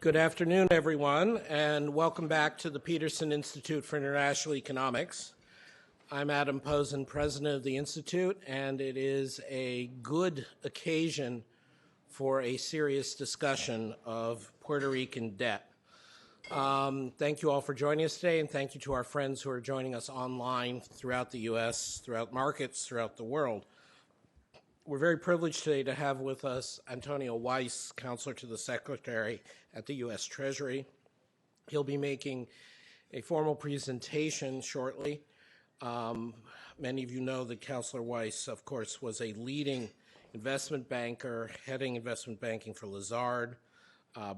Good afternoon, everyone, and welcome back to the Peterson Institute for International Economics. I'm Adam Posen, president of the Institute, and it is a good occasion for a serious discussion of Puerto Rican debt. Thank you all for joining us today, and thank you to our friends who are joining us online throughout the U.S., throughout markets, throughout the world. We're very privileged today to have with us Antonio Weiss, Counselor to the Secretary at the U.S. Treasury. He'll be making a formal presentation shortly. Many of you know that Counselor Weiss, of course, was a leading investment banker, heading investment banking for Lazard,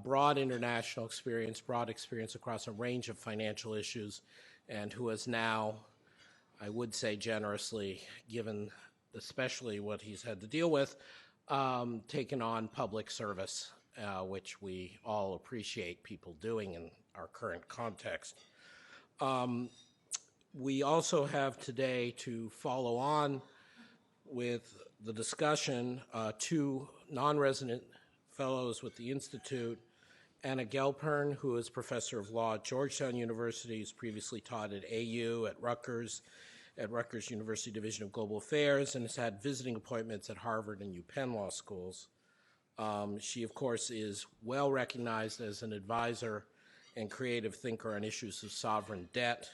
broad international experience, broad experience across a range of financial issues, and who has now, I would say generously, given especially what he's had to deal with, taken on public service, which we all appreciate people doing in our current context. We also have today, to follow on with the discussion, two non-resident fellows with the Institute, Anna Gelpern, who is professor of law at Georgetown University, who's previously taught at AU, at Rutgers University Division of Global Affairs, and has had visiting appointments at Harvard and UPenn law schools. She, of course, is well recognized as an advisor and creative thinker on issues of sovereign debt,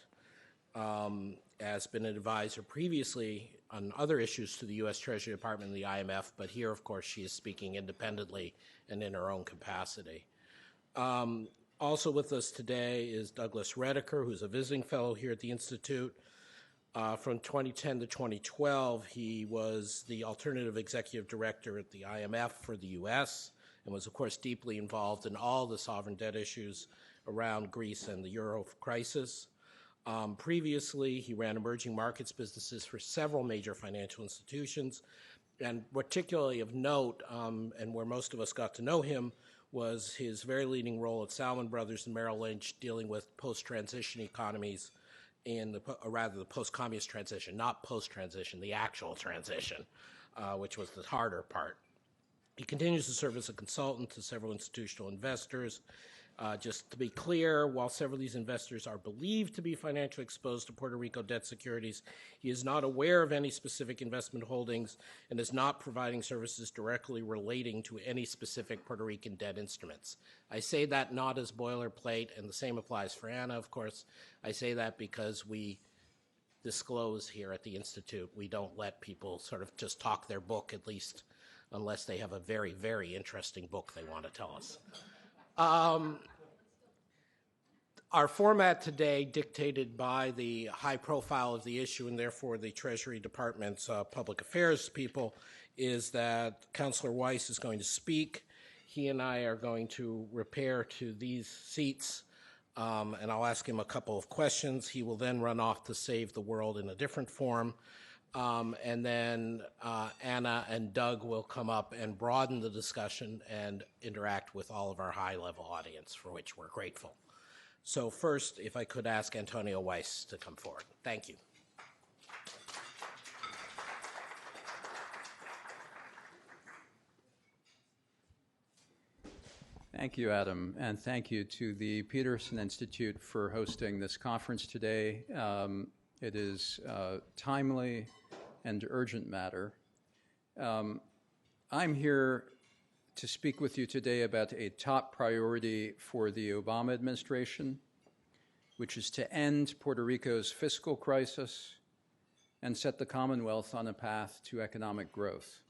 has been an advisor previously on other issues to the U.S. Treasury Department and the IMF, but here, of course, she is speaking independently and in her own capacity. Also with us today is Douglas Redeker, who's a visiting fellow here at the Institute. From 2010 to 2012, he was the alternative executive director at the IMF for the U.S. and was, of course, deeply involved in all the sovereign debt issues around Greece and the euro crisis. Previously, he ran emerging markets businesses for several major financial institutions, and particularly of note, and where most of us got to know him, was his very leading role at Salomon Brothers and Merrill Lynch dealing with post-transition economies, the post-communist transition, not post-transition, the actual transition, which was the harder part. He continues to serve as a consultant to several institutional investors. Just to be clear, while several of these investors are believed to be financially exposed to Puerto Rico debt securities, he is not aware of any specific investment holdings and is not providing services directly relating to any specific Puerto Rican debt instruments. I say that not as boilerplate, and the same applies for Anna, of course. I say that because we disclose here at the Institute. We don't let people sort of just talk their book, at least unless they have a very, very interesting book they want to tell us. Our format today, dictated by the high profile of the issue and therefore the Treasury Department's public affairs people, is that Counselor Weiss is going to speak. He and I are going to repair to these seats, and I'll ask him a couple of questions. He will then run off to save the world in a different form. And then Anna and Doug will come up and broaden the discussion and interact with all of our high-level audience, for which we're grateful. So first, if I could ask Antonio Weiss to come forward. Thank you. Thank you, Adam, and thank you to the Peterson Institute for hosting this conference today. It is timely and urgent matter. I'm here to speak with you today about a top priority for the Obama administration, which is to end Puerto Rico's fiscal crisis and set the Commonwealth on a path to economic growth.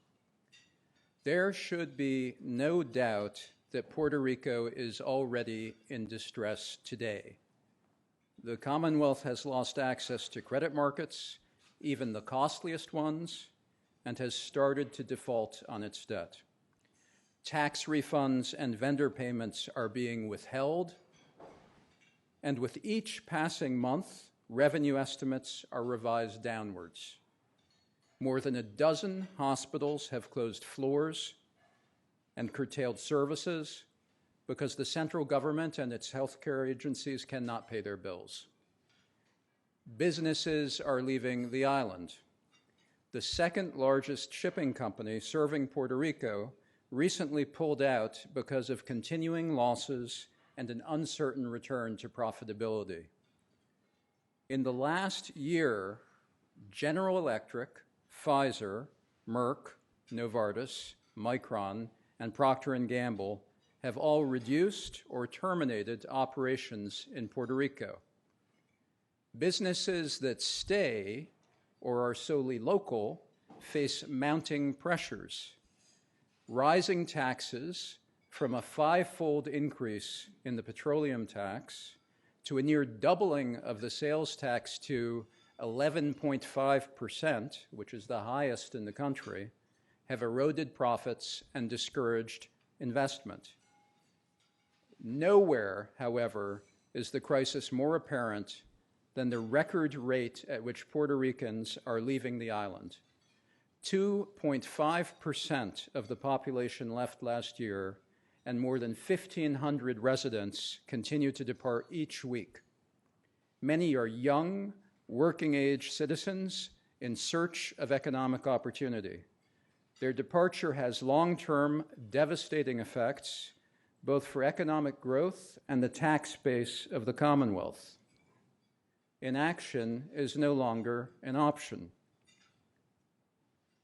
There should be no doubt that Puerto Rico is already in distress today. The Commonwealth has lost access to credit markets, even the costliest ones, and has started to default on its debt. Tax refunds and vendor payments are being withheld, and with each passing month, revenue estimates are revised downwards. More than a dozen hospitals have closed floors and curtailed services because the central government and its healthcare agencies cannot pay their bills. Businesses are leaving the island. The second largest shipping company serving Puerto Rico recently pulled out because of continuing losses and an uncertain return to profitability. In the last year, General Electric, Pfizer, Merck, Novartis, Micron, and Procter & Gamble have all reduced or terminated operations in Puerto Rico. Businesses that stay or are solely local face mounting pressures. Rising taxes, from a 5-fold increase in the petroleum tax to a near doubling of the sales tax to 11.5%, which is the highest in the country, have eroded profits and discouraged investment. Nowhere, however, is the crisis more apparent than the record rate at which Puerto Ricans are leaving the island. 2.5% of the population left last year, and more than 1,500 residents continue to depart each week. Many are young, working-age citizens in search of economic opportunity. Their departure has long-term, devastating effects, both for economic growth and the tax base of the Commonwealth. Inaction is no longer an option.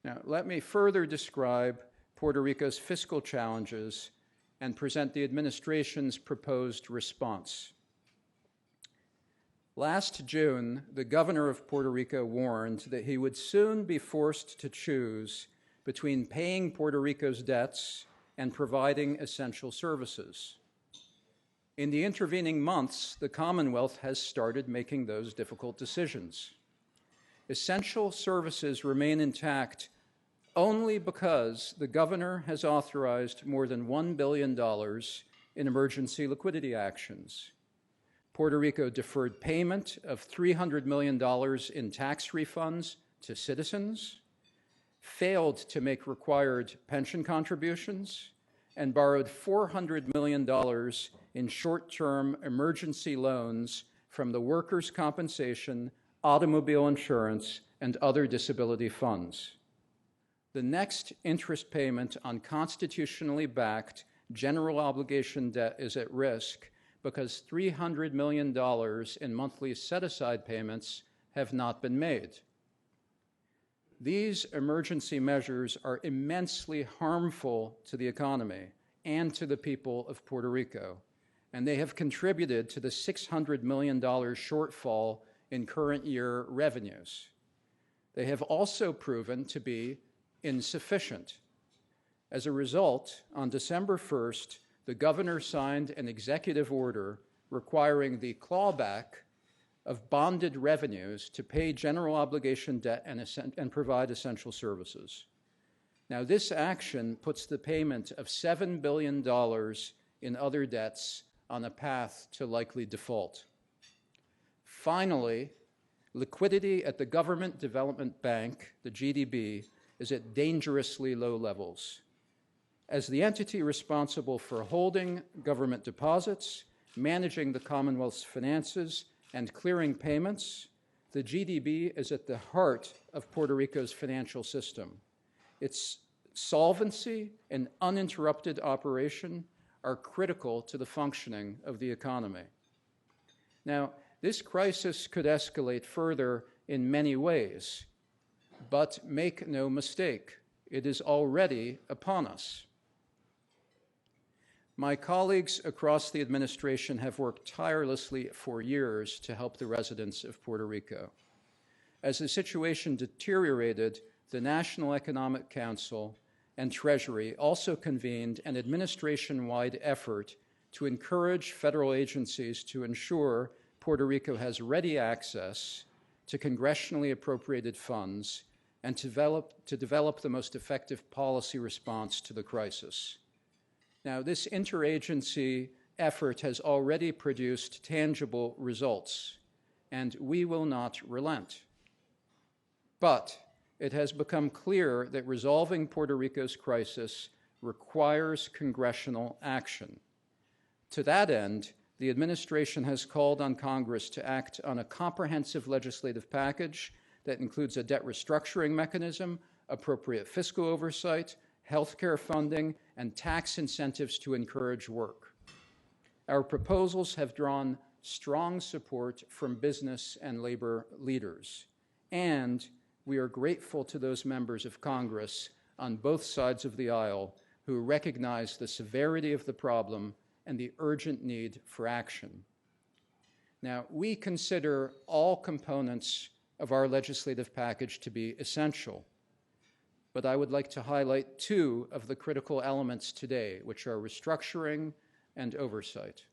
Now, let me further describe Puerto Rico's fiscal challenges and present the administration's proposed response. Last June, the governor of Puerto Rico warned that he would soon be forced to choose between paying Puerto Rico's debts and providing essential services. In the intervening months, the Commonwealth has started making those difficult decisions. Essential services remain intact only because the governor has authorized more than $1 billion in emergency liquidity actions. Puerto Rico deferred payment of $300 million in tax refunds to citizens, failed to make required pension contributions, and borrowed $400 million in short-term emergency loans from the workers' compensation, automobile insurance, and other disability funds. The next interest payment on constitutionally backed general obligation debt is at risk because $300 million in monthly set-aside payments have not been made. These emergency measures are immensely harmful to the economy and to the people of Puerto Rico, and they have contributed to the $600 million shortfall in current year revenues. They have also proven to be insufficient. As a result, on December 1st, the governor signed an executive order requiring the clawback of bonded revenues to pay general obligation debt and provide essential services. Now, this action puts the payment of $7 billion in other debts on a path to likely default. Finally, liquidity at the Government Development Bank, the GDB, is at dangerously low levels. As the entity responsible for holding government deposits, managing the Commonwealth's finances, and clearing payments, the GDB is at the heart of Puerto Rico's financial system. Its solvency and uninterrupted operation are critical to the functioning of the economy. Now, this crisis could escalate further in many ways, but make no mistake, it is already upon us. My colleagues across the administration have worked tirelessly for years to help the residents of Puerto Rico. As the situation deteriorated, the National Economic Council and Treasury also convened an administration-wide effort to encourage federal agencies to ensure Puerto Rico has ready access to congressionally appropriated funds and to develop the most effective policy response to the crisis. Now, this interagency effort has already produced tangible results, and we will not relent. But it has become clear that resolving Puerto Rico's crisis requires congressional action. To that end, the administration has called on Congress to act on a comprehensive legislative package that includes a debt restructuring mechanism, appropriate fiscal oversight, healthcare funding, and tax incentives to encourage work. Our proposals have drawn strong support from business and labor leaders, and we are grateful to those members of Congress on both sides of the aisle who recognize the severity of the problem and the urgent need for action. Now, we consider all components of our legislative package to be essential, but I would like to highlight two of the critical elements today, which are restructuring and oversight.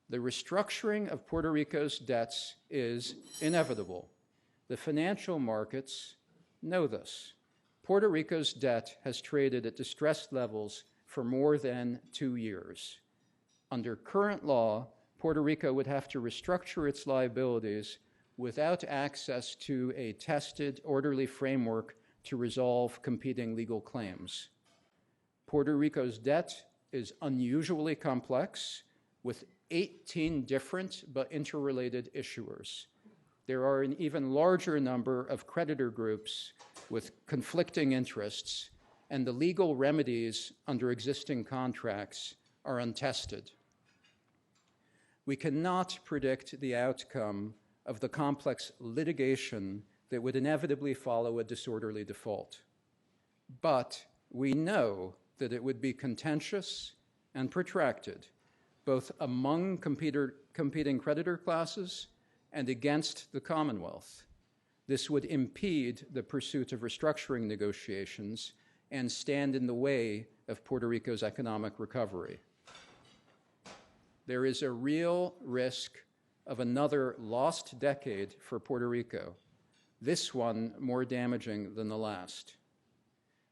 The restructuring of Puerto Rico's debts is inevitable. The financial markets know this. Puerto Rico's debt has traded at distressed levels for more than 2 years. Under current law, Puerto Rico would have to restructure its liabilities without access to a tested, orderly framework to resolve competing legal claims. Puerto Rico's debt is unusually complex, with 18 different but interrelated issuers. There are an even larger number of creditor groups with conflicting interests, and the legal remedies under existing contracts are untested. We cannot predict the outcome of the complex litigation that would inevitably follow a disorderly default. But we know that it would be contentious and protracted, both among competing creditor classes and against the Commonwealth. This would impede the pursuit of restructuring negotiations and stand in the way of Puerto Rico's economic recovery. There is a real risk of another lost decade for Puerto Rico, this one more damaging than the last.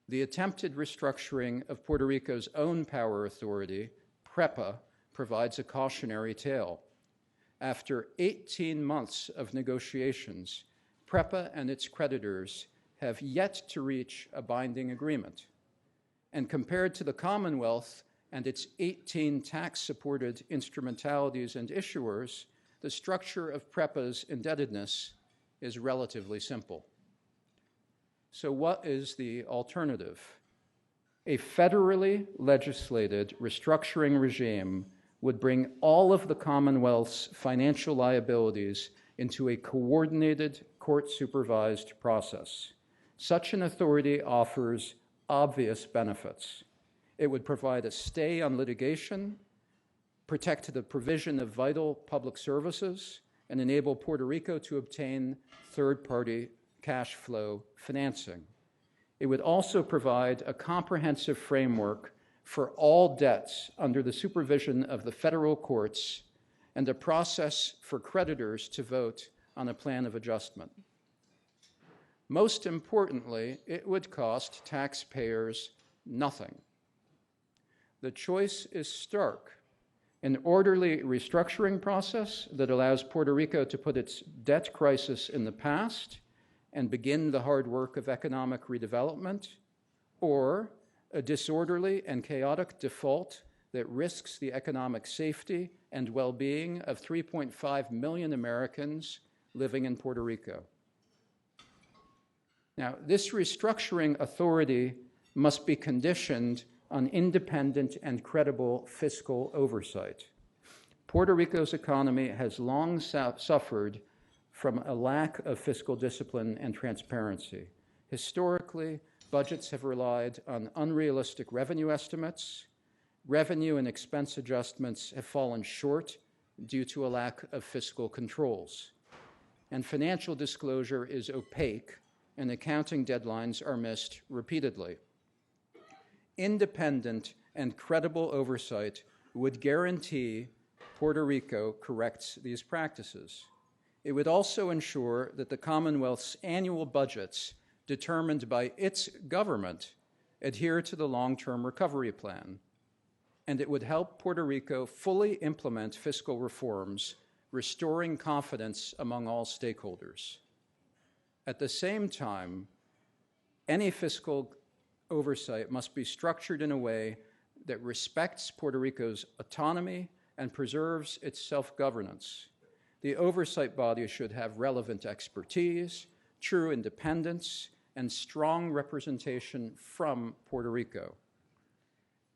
The attempted restructuring of Puerto Rico's own power authority, PREPA, provides a cautionary tale. After 18 months of negotiations, PREPA and its creditors have yet to reach a binding agreement. And compared to the Commonwealth and its 18 tax-supported instrumentalities and issuers, the structure of PREPA's indebtedness is relatively simple. So what is the alternative? A federally legislated restructuring regime would bring all of the Commonwealth's financial liabilities into a coordinated, court-supervised process. Such an authority offers obvious benefits. It would provide a stay on litigation, protect the provision of vital public services, and enable Puerto Rico to obtain third-party cash flow financing. It would also provide a comprehensive framework for all debts under the supervision of the federal courts and a process for creditors to vote on a plan of adjustment. Most importantly, it would cost taxpayers nothing. The choice is stark: an orderly restructuring process that allows Puerto Rico to put its debt crisis in the past and begin the hard work of economic redevelopment, or a disorderly and chaotic default that risks the economic safety and well-being of 3.5 million Americans living in Puerto Rico. Now, this restructuring authority must be conditioned on independent and credible fiscal oversight. Puerto Rico's economy has long suffered from a lack of fiscal discipline and transparency. Historically, budgets have relied on unrealistic revenue estimates. Revenue and expense adjustments have fallen short due to a lack of fiscal controls. And financial disclosure is opaque, and accounting deadlines are missed repeatedly. Independent and credible oversight would guarantee Puerto Rico corrects these practices. It would also ensure that the Commonwealth's annual budgets determined by its government adhere to the long-term recovery plan, and it would help Puerto Rico fully implement fiscal reforms, restoring confidence among all stakeholders. At the same time, any fiscal oversight must be structured in a way that respects Puerto Rico's autonomy and preserves its self-governance. The oversight body should have relevant expertise, true independence, and strong representation from Puerto Rico.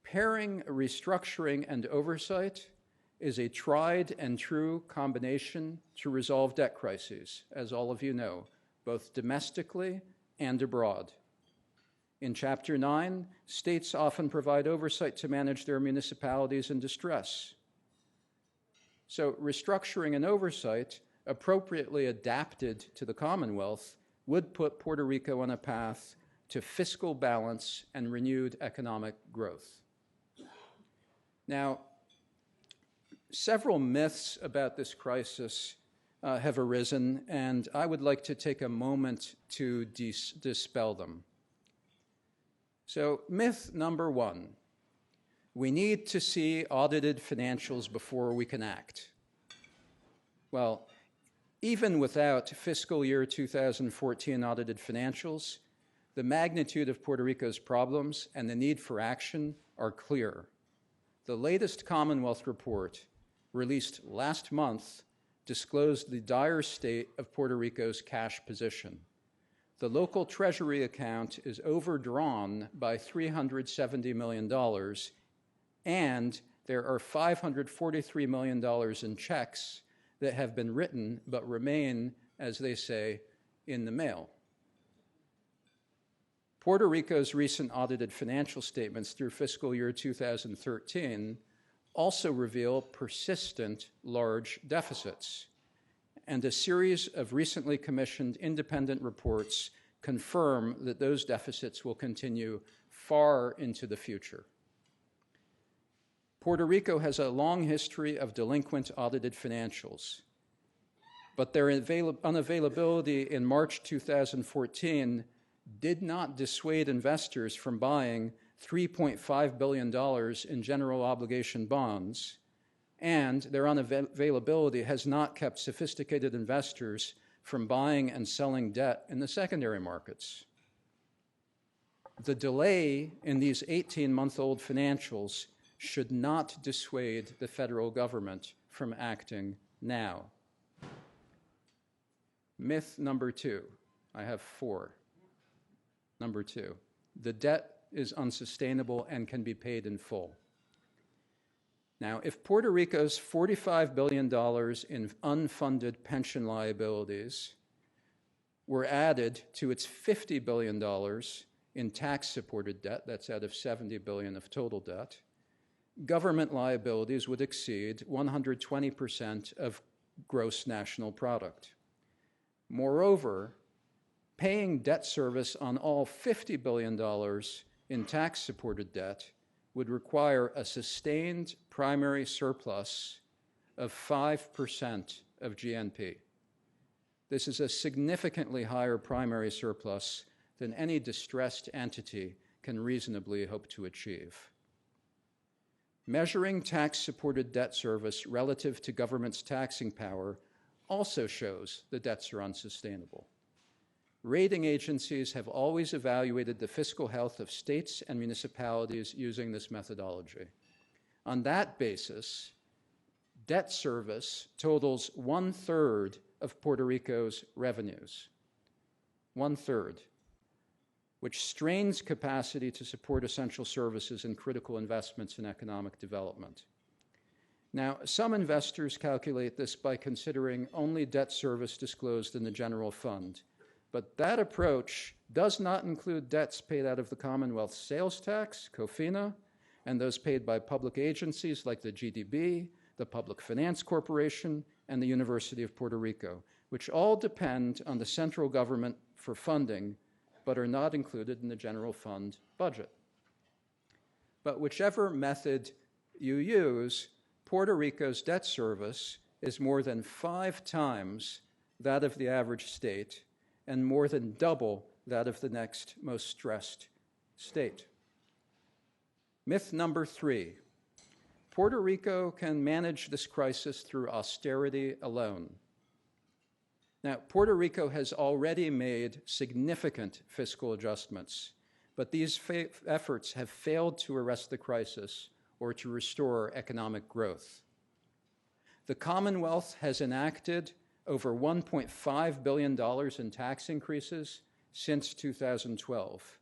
Pairing restructuring and oversight is a tried and true combination to resolve debt crises, as all of you know, both domestically and abroad. In Chapter 9, states often provide oversight to manage their municipalities in distress. So restructuring and oversight, appropriately adapted to the Commonwealth, would put Puerto Rico on a path to fiscal balance and renewed economic growth. Now, several myths about this crisis have arisen, and I would like to take a moment to dispel them. So, myth number one, we need to see audited financials before we can act. Well, even without fiscal year 2014 audited financials, the magnitude of Puerto Rico's problems and the need for action are clear. The latest Commonwealth report, released last month, disclosed the dire state of Puerto Rico's cash position. The local treasury account is overdrawn by $370 million, and there are $543 million in checks that have been written but remain, as they say, in the mail. Puerto Rico's recent audited financial statements through fiscal year 2013 also reveal persistent large deficits, and a series of recently commissioned independent reports confirm that those deficits will continue far into the future. Puerto Rico has a long history of delinquent audited financials, but their unavailability in March 2014 did not dissuade investors from buying $3.5 billion in general obligation bonds, and their unavailability has not kept sophisticated investors from buying and selling debt in the secondary markets. The delay in these 18-month-old financials should not dissuade the federal government from acting now. Myth number two, I have four. Number two, the debt is unsustainable and can be paid in full. Now, if Puerto Rico's $45 billion in unfunded pension liabilities were added to its $50 billion in tax-supported debt, that's out of $70 billion of total debt, government liabilities would exceed 120% of gross national product. Moreover, paying debt service on all $50 billion in tax-supported debt would require a sustained primary surplus of 5% of GNP. This is a significantly higher primary surplus than any distressed entity can reasonably hope to achieve. Measuring tax-supported debt service relative to government's taxing power also shows the debts are unsustainable. Rating agencies have always evaluated the fiscal health of states and municipalities using this methodology. On that basis, debt service totals 1/3 of Puerto Rico's revenues. 1/3, which strains capacity to support essential services and critical investments in economic development. Now, some investors calculate this by considering only debt service disclosed in the general fund. But that approach does not include debts paid out of the Commonwealth's sales tax, COFINA, and those paid by public agencies like the GDB, the Public Finance Corporation, and the University of Puerto Rico, which all depend on the central government for funding, but are not included in the general fund budget. But whichever method you use, Puerto Rico's debt service is more than 5 times that of the average state, and more than double that of the next most stressed state. Myth number 3, Puerto Rico can manage this crisis through austerity alone. Now, Puerto Rico has already made significant fiscal adjustments, but these efforts have failed to arrest the crisis or to restore economic growth. The Commonwealth has enacted over $1.5 billion in tax increases since 2012.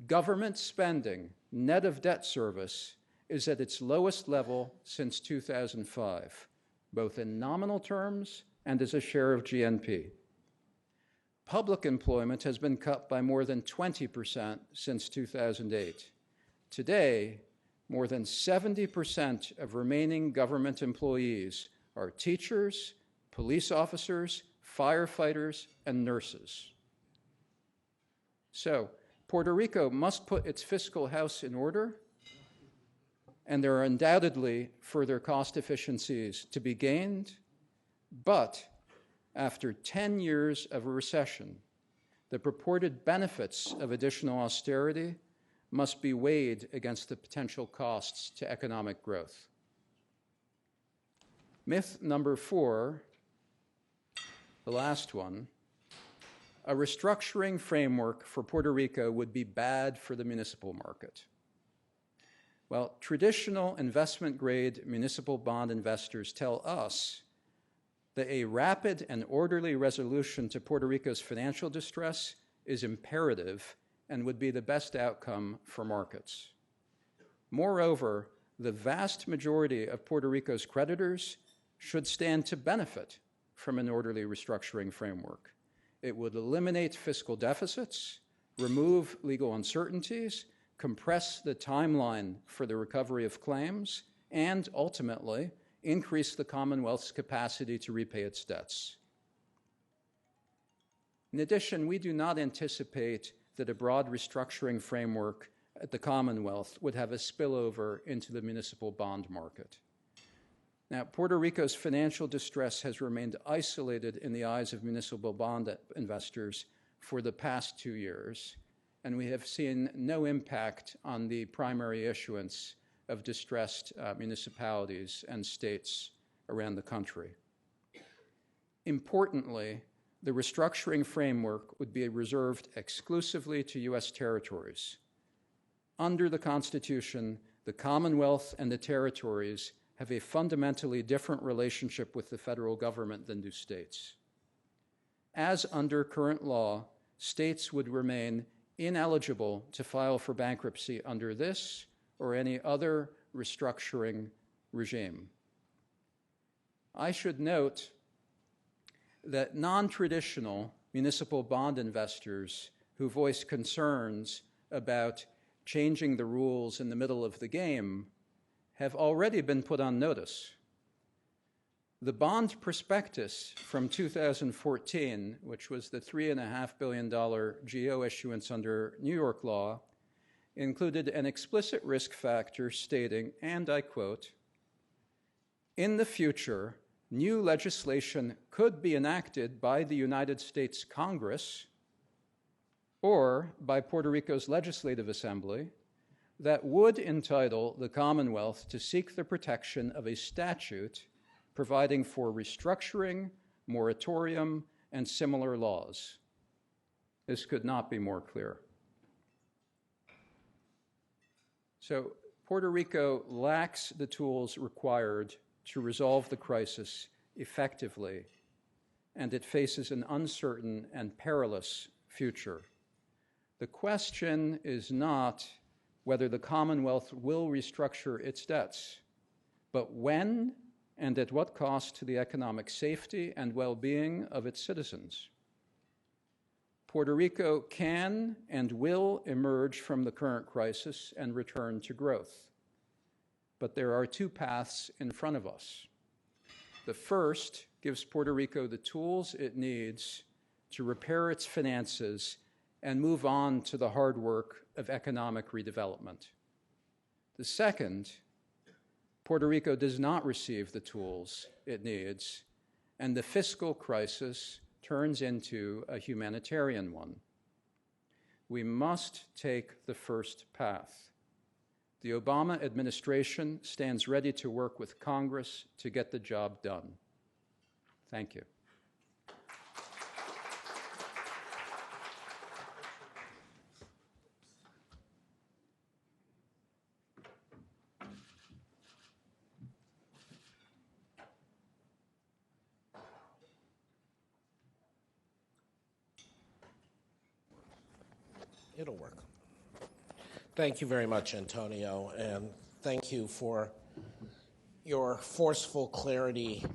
Government spending, net of debt service, is at its lowest level since 2005, both in nominal terms and as a share of GNP. Public employment has been cut by more than 20% since 2008. Today, more than 70% of remaining government employees are teachers, police officers, firefighters, and nurses. So, Puerto Rico must put its fiscal house in order, and there are undoubtedly further cost efficiencies to be gained, but after 10 years of a recession, the purported benefits of additional austerity must be weighed against the potential costs to economic growth. Myth number 4, the last one, a restructuring framework for Puerto Rico would be bad for the municipal market. Well, traditional investment-grade municipal bond investors tell us that a rapid and orderly resolution to Puerto Rico's financial distress is imperative and would be the best outcome for markets. Moreover, the vast majority of Puerto Rico's creditors should stand to benefit from an orderly restructuring framework. It would eliminate fiscal deficits, remove legal uncertainties, compress the timeline for the recovery of claims, and ultimately increase the Commonwealth's capacity to repay its debts. In addition, we do not anticipate that a broad restructuring framework at the Commonwealth would have a spillover into the municipal bond market. Now, Puerto Rico's financial distress has remained isolated in the eyes of municipal bond investors for the past 2 years, and we have seen no impact on the primary issuance of distressed municipalities and states around the country. Importantly, the restructuring framework would be reserved exclusively to U.S. territories. Under the Constitution, the Commonwealth and the territories have a fundamentally different relationship with the federal government than do states. As under current law, states would remain ineligible to file for bankruptcy under this or any other restructuring regime. I should note that non-traditional municipal bond investors who voice concerns about changing the rules in the middle of the game have already been put on notice. The bond prospectus from 2014, which was the $3.5 billion GO issuance under New York law, included an explicit risk factor stating, and I quote, "In the future, new legislation could be enacted by the United States Congress or by Puerto Rico's Legislative Assembly that would entitle the Commonwealth to seek the protection of a statute providing for restructuring, moratorium, and similar laws." This could not be more clear. So Puerto Rico lacks the tools required to resolve the crisis effectively, and it faces an uncertain and perilous future. The question is not whether the Commonwealth will restructure its debts, but when and at what cost to the economic safety and well-being of its citizens. Puerto Rico can and will emerge from the current crisis and return to growth. But there are 2 paths in front of us. The first gives Puerto Rico the tools it needs to repair its finances and move on to the hard work of economic redevelopment. The second, Puerto Rico does not receive the tools it needs, and the fiscal crisis turns into a humanitarian one. We must take the first path. The Obama administration stands ready to work with Congress to get the job done. Thank you. It'll work. Thank you very much, Antonio, and thank you for your forceful clarity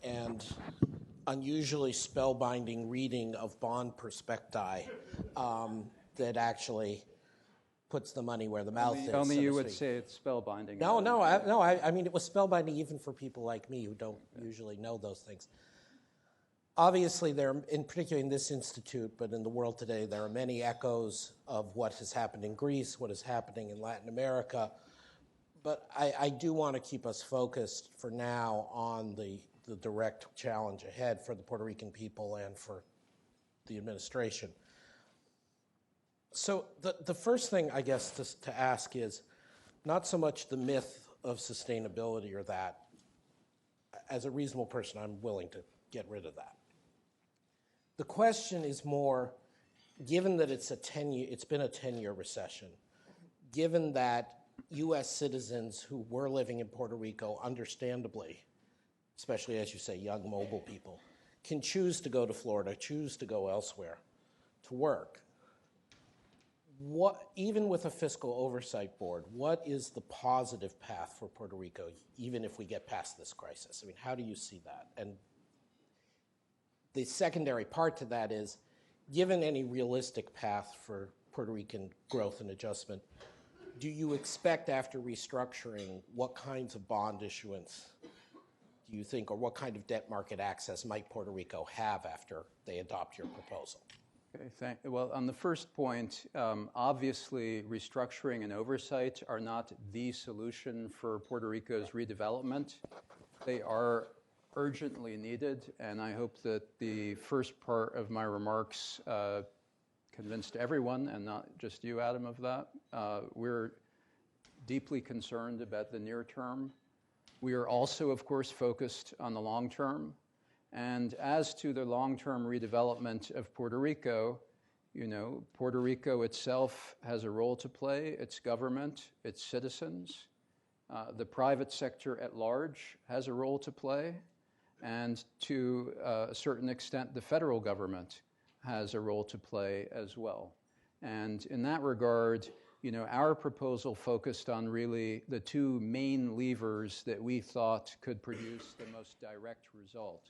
and unusually spellbinding reading of bond prospecti that actually puts the money where the mouth is. Only so you to would speak. say it's spellbinding. I mean, it was spellbinding even for people like me who don't usually know those things. Obviously, in particular in this institute, but in the world today, there are many echoes of what has happened in Greece, what is happening in Latin America. But I do want to keep us focused for now on the direct challenge ahead for the Puerto Rican people and for the administration. So the first thing, I guess, to ask is not so much the myth of sustainability or that. As a reasonable person, I'm willing to get rid of that. The question is more, given that it's been a 10-year recession, given that U.S. citizens who were living in Puerto Rico, understandably, especially as you say, young mobile people, can choose to go to Florida, choose to go elsewhere to work. Even with a fiscal oversight board, what is the positive path for Puerto Rico, even if we get past this crisis? I mean, how do you see that? And the secondary part to that is, given any realistic path for Puerto Rican growth and adjustment, do you expect after restructuring, what kinds of bond issuance do you think, or what kind of debt market access might Puerto Rico have after they adopt your proposal? Okay, well, on the first point, obviously restructuring and oversight are not the solution for Puerto Rico's redevelopment. They are urgently needed, and I hope that the first part of my remarks convinced everyone, and not just you, Adam, of that. We're deeply concerned about the near term. We are also, of course, focused on the long term. And as to the long-term redevelopment of Puerto Rico, Puerto Rico itself has a role to play, its government, its citizens. The private sector at large has a role to play. And to a certain extent, the federal government has a role to play as well. And in that regard, our proposal focused on really the two main levers that we thought could produce the most direct result.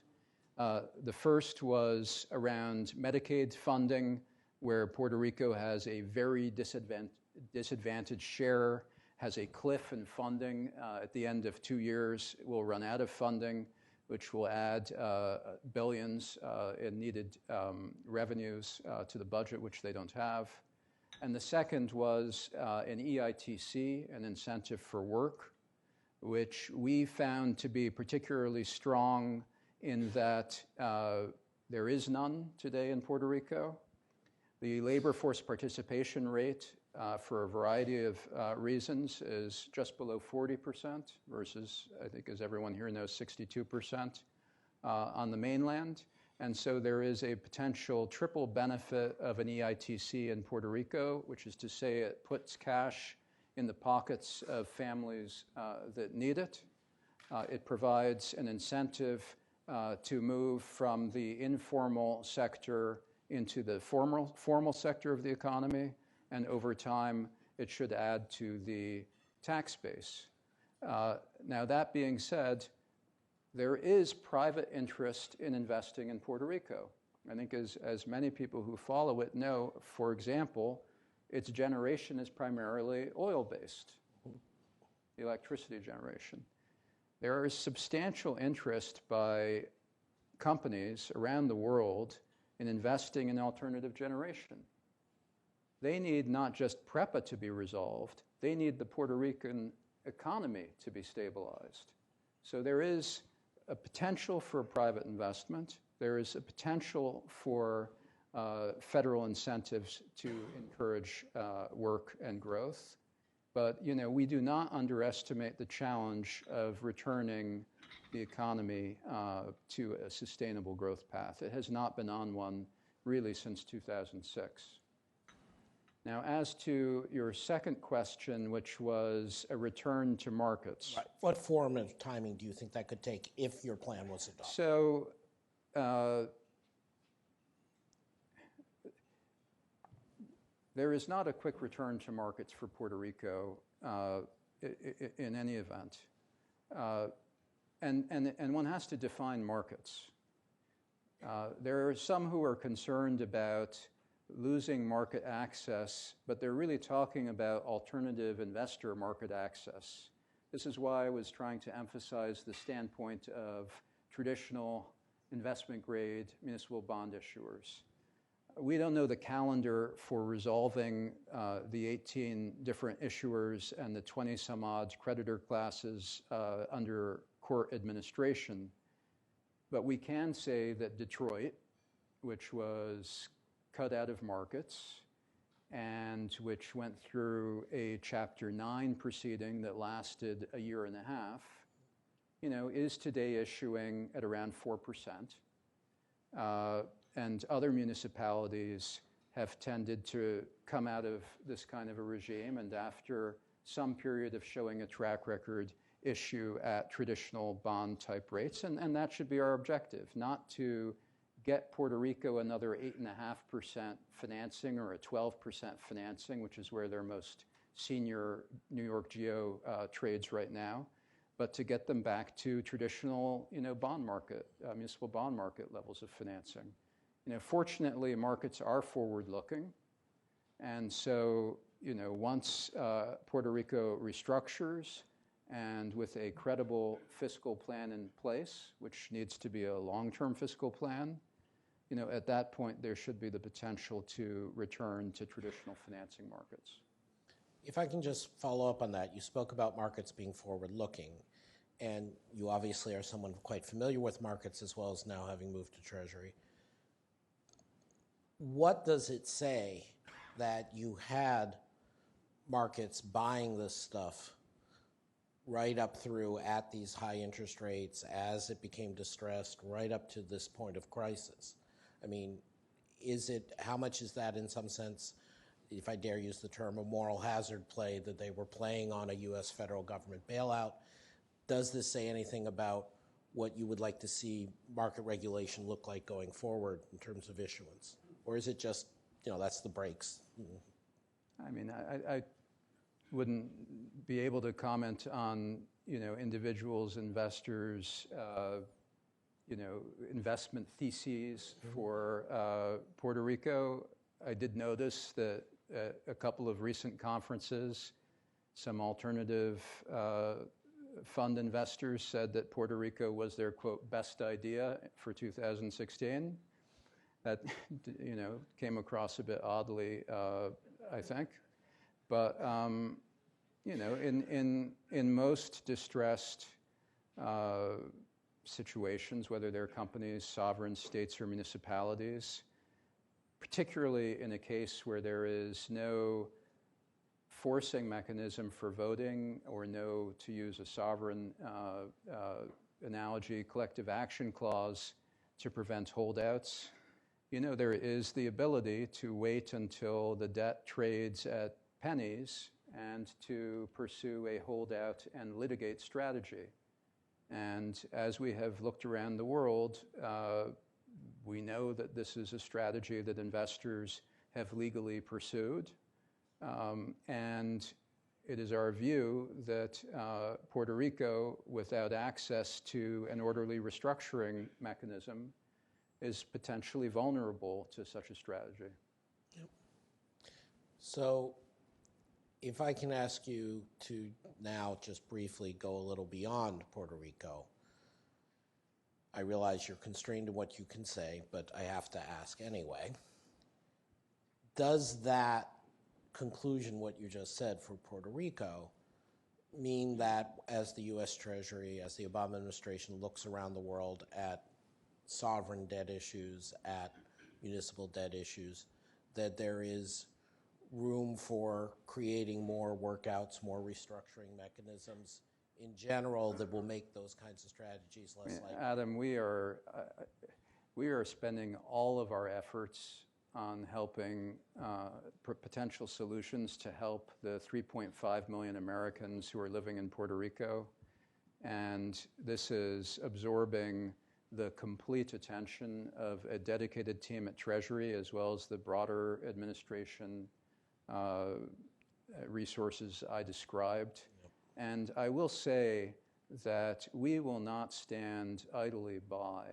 The first was around Medicaid funding, where Puerto Rico has a very disadvantaged share, has a cliff in funding. At the end of 2 years, it will run out of funding, which will add billions in needed revenues to the budget, which they don't have. And the second was an EITC, an incentive for work, which we found to be particularly strong in that there is none today in Puerto Rico. The labor force participation rate for a variety of reasons is just below 40% versus, I think as everyone here knows, 62% on the mainland. And so there is a potential triple benefit of an EITC in Puerto Rico, which is to say it puts cash in the pockets of families that need it. It provides an incentive to move from the informal sector into the formal sector of the economy, and over time it should add to the tax base. Now that being said, there is private interest in investing in Puerto Rico. I think as many people who follow it know, for example, its generation is primarily oil-based, electricity generation. There is substantial interest by companies around the world in investing in alternative generation. They need not just PREPA to be resolved, they need the Puerto Rican economy to be stabilized. So there is a potential for private investment. There is a potential for federal incentives to encourage work and growth. But we do not underestimate the challenge of returning the economy to a sustainable growth path. It has not been on one really since 2006. Now, as to your second question, which was a return to markets. Right. What form of timing do you think that could take if your plan was adopted? there is not a quick return to markets for Puerto Rico in any event. And one has to define markets. There are some who are concerned about losing market access, but they're really talking about alternative investor market access. This is why I was trying to emphasize the standpoint of traditional investment-grade municipal bond issuers. We don't know the calendar for resolving the 18 different issuers and the 20-some-odd creditor classes under court administration. But we can say that Detroit, which was cut out of markets and which went through a Chapter 9 proceeding that lasted a year and a half, is today issuing at around 4%. And other municipalities have tended to come out of this kind of a regime and after some period of showing a track record, issue at traditional bond type rates. And that should be our objective, not to get Puerto Rico another 8.5% financing or a 12% financing, which is where their most senior New York GEO trades right now, but to get them back to traditional, bond market, municipal bond market levels of financing. Fortunately, markets are forward-looking, and so, once Puerto Rico restructures and with a credible fiscal plan in place, which needs to be a long-term fiscal plan, at that point there should be the potential to return to traditional financing markets. If I can just follow up on that, you spoke about markets being forward-looking, and you obviously are someone quite familiar with markets as well as now having moved to Treasury. What does it say that you had markets buying this stuff right up through at these high interest rates as it became distressed, right up to this point of crisis? I mean, how much is that in some sense, if I dare use the term, a moral hazard play that they were playing on a U.S. federal government bailout? Does this say anything about what you would like to see market regulation look like going forward in terms of issuance? Or is it just, that's the breaks? I mean, I wouldn't be able to comment on, individuals, investors, investment theses for Puerto Rico. I did notice that at a couple of recent conferences, some alternative fund investors said that Puerto Rico was their, quote, best idea for 2016. That, came across a bit oddly, I think. But, in most distressed situations, whether they're companies, sovereign states, or municipalities, particularly in a case where there is no forcing mechanism for voting or no, to use a sovereign analogy, collective action clause to prevent holdouts, there is the ability to wait until the debt trades at pennies and to pursue a holdout and litigate strategy. And as we have looked around the world, we know that this is a strategy that investors have legally pursued. And it is our view that Puerto Rico, without access to an orderly restructuring mechanism, is potentially vulnerable to such a strategy. Yep. So if I can ask you to now just briefly go a little beyond Puerto Rico. I realize you're constrained to what you can say, but I have to ask anyway. Does that conclusion, what you just said for Puerto Rico, mean that as the U.S. Treasury, as the Obama administration looks around the world at sovereign debt issues, at municipal debt issues, that there is room for creating more workouts, more restructuring mechanisms in general that will make those kinds of strategies less likely? Adam, we are spending all of our efforts on helping potential solutions to help the 3.5 million Americans who are living in Puerto Rico. And this is absorbing the complete attention of a dedicated team at Treasury as well as the broader administration resources I described. And I will say that we will not stand idly by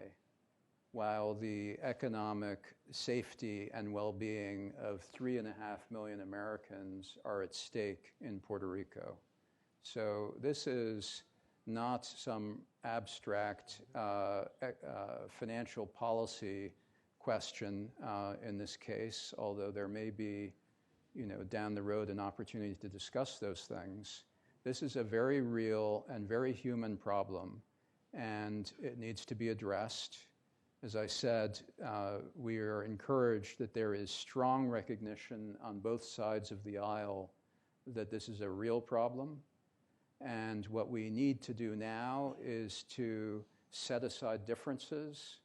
while the economic safety and well-being of 3.5 million Americans are at stake in Puerto Rico. So this is not some abstract financial policy question in this case, although there may be, down the road an opportunity to discuss those things. This is a very real and very human problem, and it needs to be addressed. As I said, we are encouraged that there is strong recognition on both sides of the aisle that this is a real problem. And what we need to do now is to set aside differences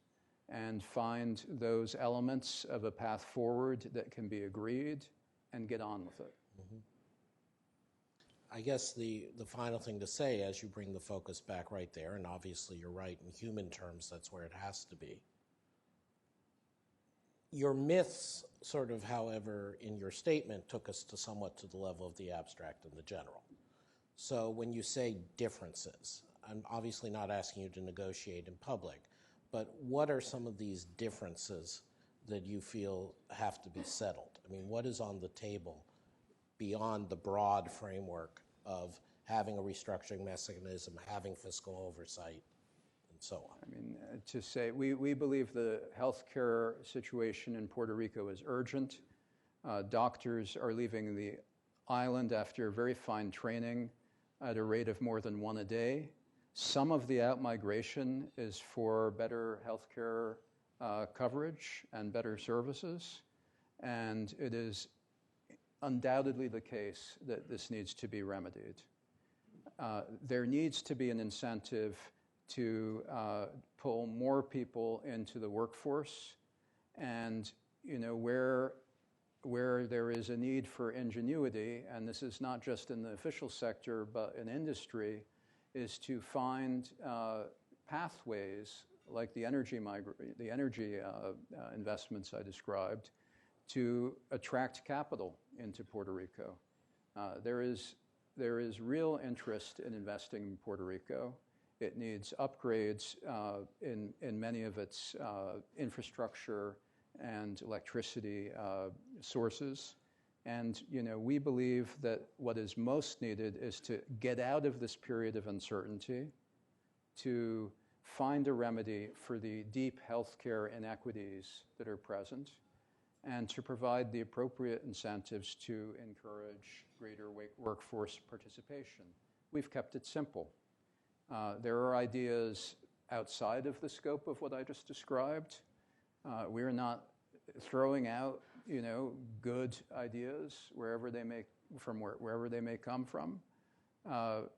and find those elements of a path forward that can be agreed and get on with it. Mm-hmm. I guess the final thing to say, as you bring the focus back right there, and obviously you're right, in human terms, that's where it has to be. Your myths, sort of, however, in your statement, took us to somewhat to the level of the abstract and the general. So when you say differences, I'm obviously not asking you to negotiate in public, but what are some of these differences that you feel have to be settled? I mean, what is on the table beyond the broad framework of having a restructuring mechanism, having fiscal oversight, and so on? I mean, to say, we believe the healthcare situation in Puerto Rico is urgent. Doctors are leaving the island after very fine training at a rate of more than one a day. Some of the outmigration is for better healthcare coverage and better services, and it is undoubtedly the case that this needs to be remedied. There needs to be an incentive to pull more people into the workforce, and where there is a need for ingenuity, and this is not just in the official sector but in industry, is to find pathways like the energy investments I described to attract capital into Puerto Rico. There is real interest in investing in Puerto Rico. It needs upgrades in many of its infrastructure and electricity sources. And we believe that what is most needed is to get out of this period of uncertainty, to find a remedy for the deep healthcare inequities that are present, and to provide the appropriate incentives to encourage greater workforce participation. We've kept it simple. There are ideas outside of the scope of what I just described. We're not throwing out, good ideas wherever they may come from.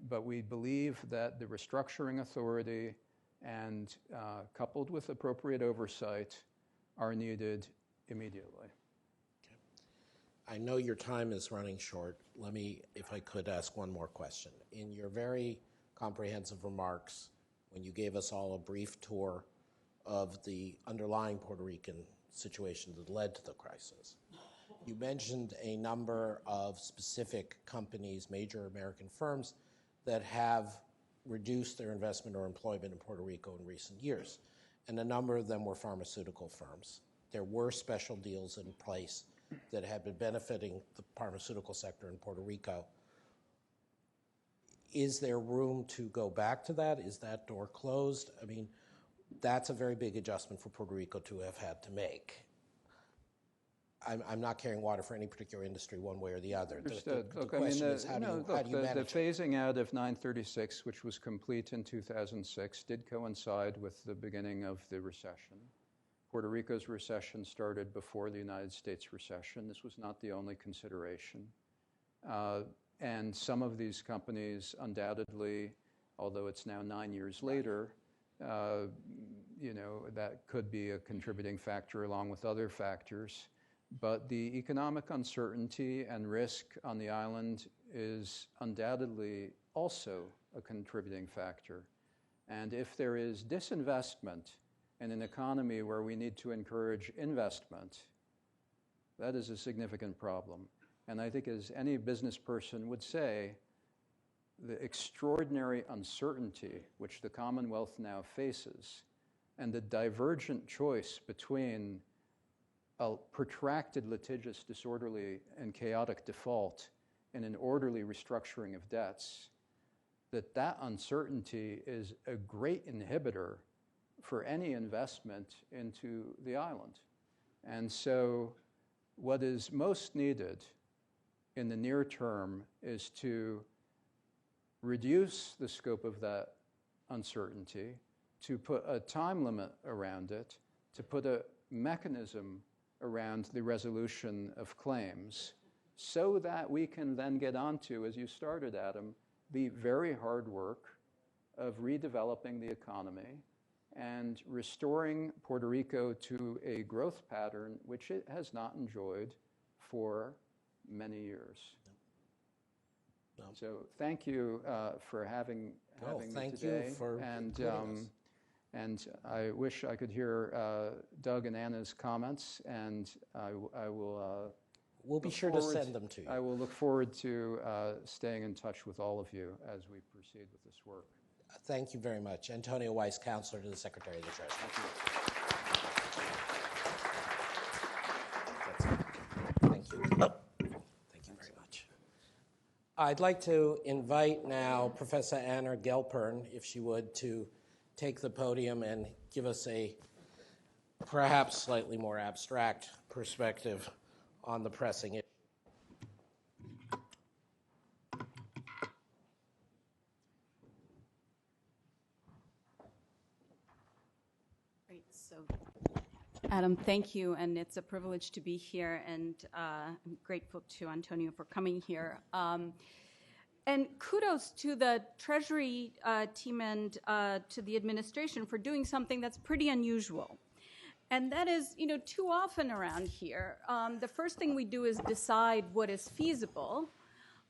But we believe that the restructuring authority and coupled with appropriate oversight are needed immediately. Okay. I know your time is running short. Let me, if I could, ask one more question. In your very comprehensive remarks, when you gave us all a brief tour of the underlying Puerto Rican situation that led to the crisis, you mentioned a number of specific companies, major American firms, that have reduced their investment or employment in Puerto Rico in recent years, and a number of them were pharmaceutical firms. There were special deals in place that had been benefiting the pharmaceutical sector in Puerto Rico. Is there room to go back to that? Is that door closed? I mean, that's a very big adjustment for Puerto Rico to have had to make. I'm not carrying water for any particular industry one way or the other. Understood. The question is, how do you manage the phasing out of 936, which was complete in 2006, did coincide with the beginning of the recession. Puerto Rico's recession started before the United States recession. This was not the only consideration. And some of these companies undoubtedly, although it's now 9 years later, that could be a contributing factor along with other factors. But the economic uncertainty and risk on the island is undoubtedly also a contributing factor. And if there is disinvestment in an economy where we need to encourage investment, that is a significant problem. And I think, as any business person would say, the extraordinary uncertainty which the Commonwealth now faces and the divergent choice between a protracted, litigious, disorderly, and chaotic default and an orderly restructuring of debts, that uncertainty is a great inhibitor for any investment into the island. And so what is most needed in the near term is to reduce the scope of that uncertainty, to put a time limit around it, to put a mechanism around the resolution of claims, so that we can then get on to, as you started, Adam, the very hard work of redeveloping the economy and restoring Puerto Rico to a growth pattern which it has not enjoyed for many years. No. So thank you for having me today. Thank you for and I wish I could hear Doug and Anna's comments, and I will. We'll be sure to send them to you. I will look forward to staying in touch with all of you as we proceed with this work. Thank you very much. Antonio Weiss, Counselor to the Secretary of the Treasury. Thank you. Thank you very much. I'd like to invite now Professor Anna Gelpern, if she would, to take the podium and give us a perhaps slightly more abstract perspective on the pressing issue. Great. So, Adam, thank you, and it's a privilege to be here, and I'm grateful to Antonio for coming here. And kudos to the Treasury team and to the administration for doing something that's pretty unusual. And that is, too often around here, the first thing we do is decide what is feasible.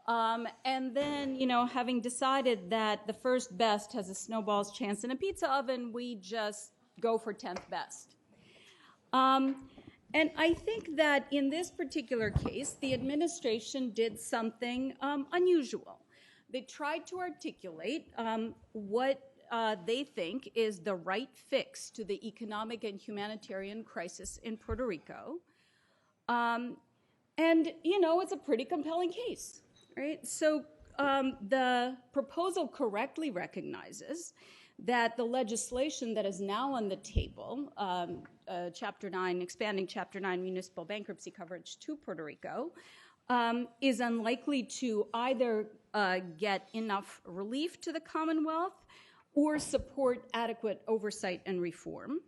And then, having decided that the first best has a snowball's chance in a pizza oven, we just go for 10th best. And I think that in this particular case, the administration did something unusual. They tried to articulate what they think is the right fix to the economic and humanitarian crisis in Puerto Rico. And, it's a pretty compelling case, right? So the proposal correctly recognizes that the legislation that is now on the table, Chapter 9, expanding Chapter 9 municipal bankruptcy coverage to Puerto Rico, is unlikely to either get enough relief to the Commonwealth or support adequate oversight and reform.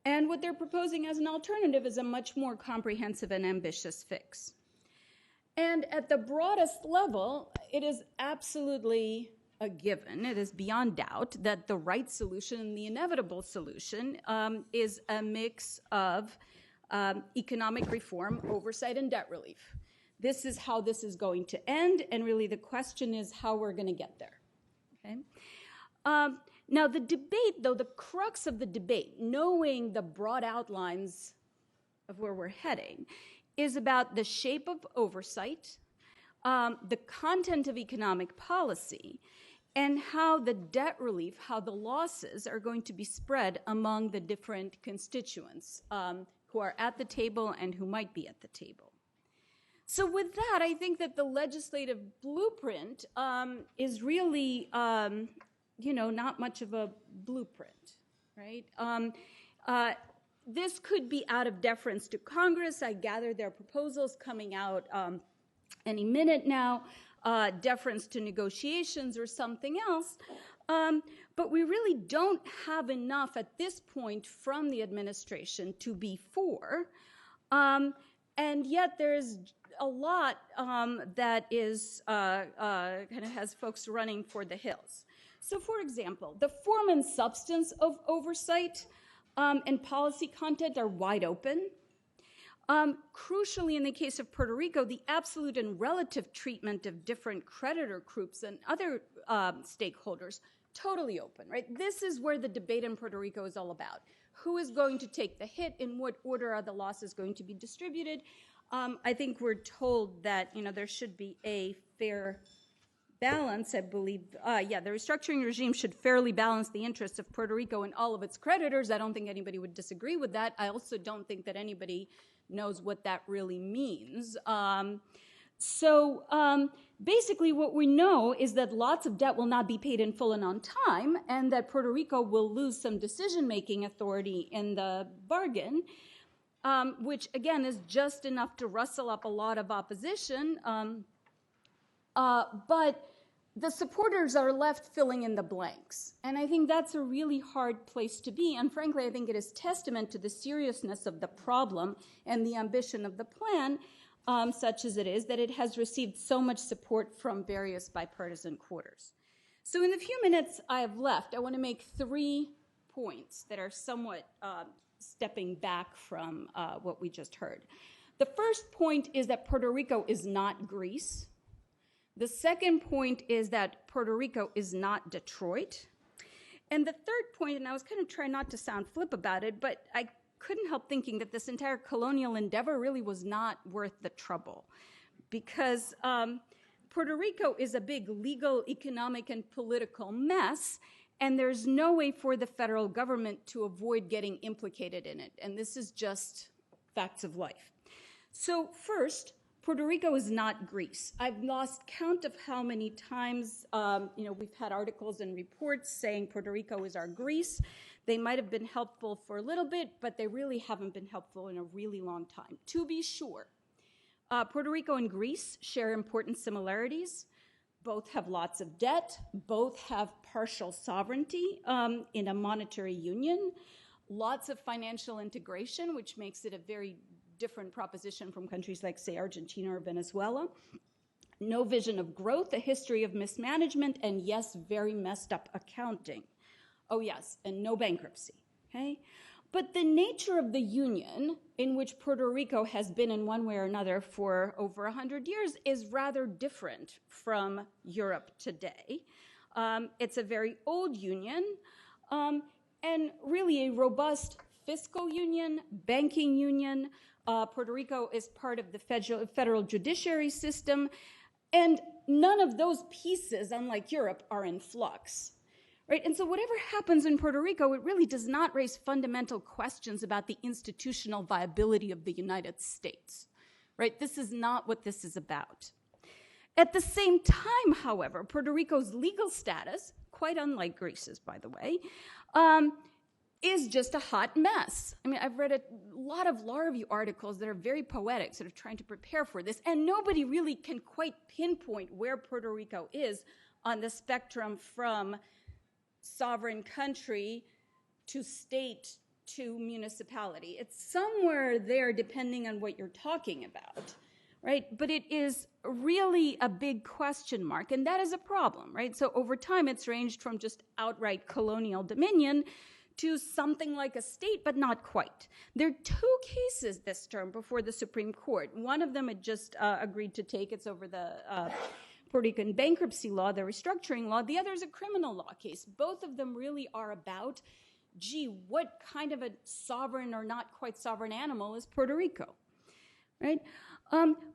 And what they're proposing as an alternative is a much more comprehensive and ambitious fix. And at the broadest level, it is absolutely a given, it is beyond doubt, that the right solution and the inevitable solution is a mix of economic reform, oversight, and debt relief. This is how this is going to end, and really the question is how we're going to get there. Okay? Now, the debate, though, the crux of the debate, knowing the broad outlines of where we're heading, is about the shape of oversight, the content of economic policy, and how the debt relief, how the losses are going to be spread among the different constituents who are at the table and who might be at the table. So with that, I think that the legislative blueprint is really, not much of a blueprint, right? This could be out of deference to Congress. I gather there are proposals coming out any minute now, deference to negotiations or something else. But we really don't have enough at this point from the administration to be for. And yet there's a lot that is kind of has folks running for the hills. So, for example, the form and substance of oversight and policy content are wide open. Crucially, in the case of Puerto Rico, the absolute and relative treatment of different creditor groups and other stakeholders, totally open, right? This is where the debate in Puerto Rico is all about. Who is going to take the hit? In what order are the losses going to be distributed? I think we're told that, there should be a fair balance, I believe. The restructuring regime should fairly balance the interests of Puerto Rico and all of its creditors. I don't think anybody would disagree with that. I also don't think that anybody knows what that really means. Basically what we know is that lots of debt will not be paid in full and on time, and that Puerto Rico will lose some decision-making authority in the bargain, which again is just enough to rustle up a lot of opposition. But the supporters are left filling in the blanks. And I think that's a really hard place to be. And frankly, I think it is testament to the seriousness of the problem and the ambition of the plan, such as it is, that it has received so much support from various bipartisan quarters. So in the few minutes I have left, I want to make 3 points that are somewhat stepping back from what we just heard. The first point is that Puerto Rico is not Greece. The second point is that Puerto Rico is not Detroit. And the third point, and I was kind of trying not to sound flip about it, but I couldn't help thinking that this entire colonial endeavor really was not worth the trouble, because Puerto Rico is a big legal, economic, and political mess, and there's no way for the federal government to avoid getting implicated in it. And this is just facts of life. So first, Puerto Rico is not Greece. I've lost count of how many times we've had articles and reports saying Puerto Rico is our Greece. They might have been helpful for a little bit, but they really haven't been helpful in a really long time. To be sure, Puerto Rico and Greece share important similarities. Both have lots of debt. Both have partial sovereignty in a monetary union. Lots of financial integration, which makes it a very different proposition from countries like, say, Argentina or Venezuela. No vision of growth, a history of mismanagement, and yes, very messed up accounting. Oh yes, and no bankruptcy, okay? But the nature of the union, in which Puerto Rico has been in one way or another for over 100 years, is rather different from Europe today. It's a very old union, and really a robust fiscal union, banking union. Puerto Rico is part of the federal judiciary system, and none of those pieces, unlike Europe, are in flux. Right? And so whatever happens in Puerto Rico, it really does not raise fundamental questions about the institutional viability of the United States. Right? This is not what this is about. At the same time, however, Puerto Rico's legal status, quite unlike Greece's, by the way, is just a hot mess. I mean, I've read a lot of law review articles that are very poetic, sort of trying to prepare for this, and nobody really can quite pinpoint where Puerto Rico is on the spectrum from sovereign country to state to municipality. It's somewhere there depending on what you're talking about, right? But it is really a big question mark, and that is a problem, right? So over time, it's ranged from just outright colonial dominion to something like a state, but not quite. There are 2 cases this term before the Supreme Court. One of them had just agreed to take. It's over the Puerto Rican bankruptcy law, the restructuring law. The other is a criminal law case. Both of them really are about, what kind of a sovereign or not quite sovereign animal is Puerto Rico, right?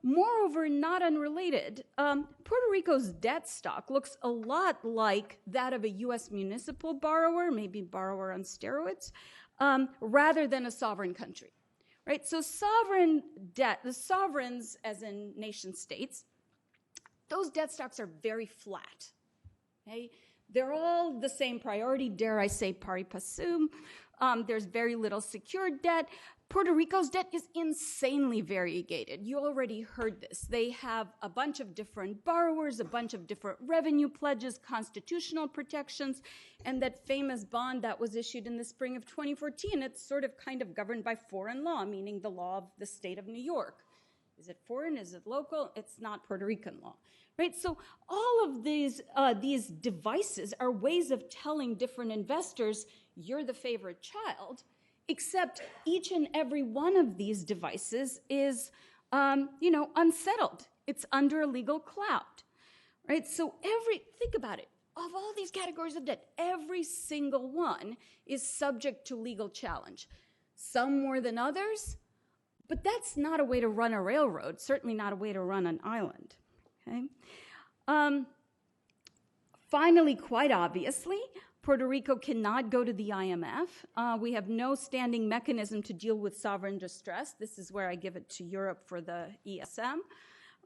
Moreover, not unrelated, Puerto Rico's debt stock looks a lot like that of a U.S. municipal borrower, maybe borrower on steroids, rather than a sovereign country, right? So sovereign debt, the sovereigns, as in nation states, those debt stocks are very flat, okay? They're all the same priority, dare I say pari passu. There's very little secured debt. Puerto Rico's debt is insanely variegated. You already heard this. They have a bunch of different borrowers, a bunch of different revenue pledges, constitutional protections, and that famous bond that was issued in the spring of 2014, it's sort of kind of governed by foreign law, meaning the law of the state of New York. Is it foreign? Is it local? It's not Puerto Rican law, right? So all of these devices are ways of telling different investors, you're the favorite child, except each and every one of these devices is, unsettled. It's under a legal cloud, right? So think about it, of all these categories of debt, every single one is subject to legal challenge. Some more than others, But that's not a way to run a railroad, certainly not a way to run an island. Okay? Finally, quite obviously, Puerto Rico cannot go to the IMF. We have no standing mechanism to deal with sovereign distress. This is where I give it to Europe for the ESM,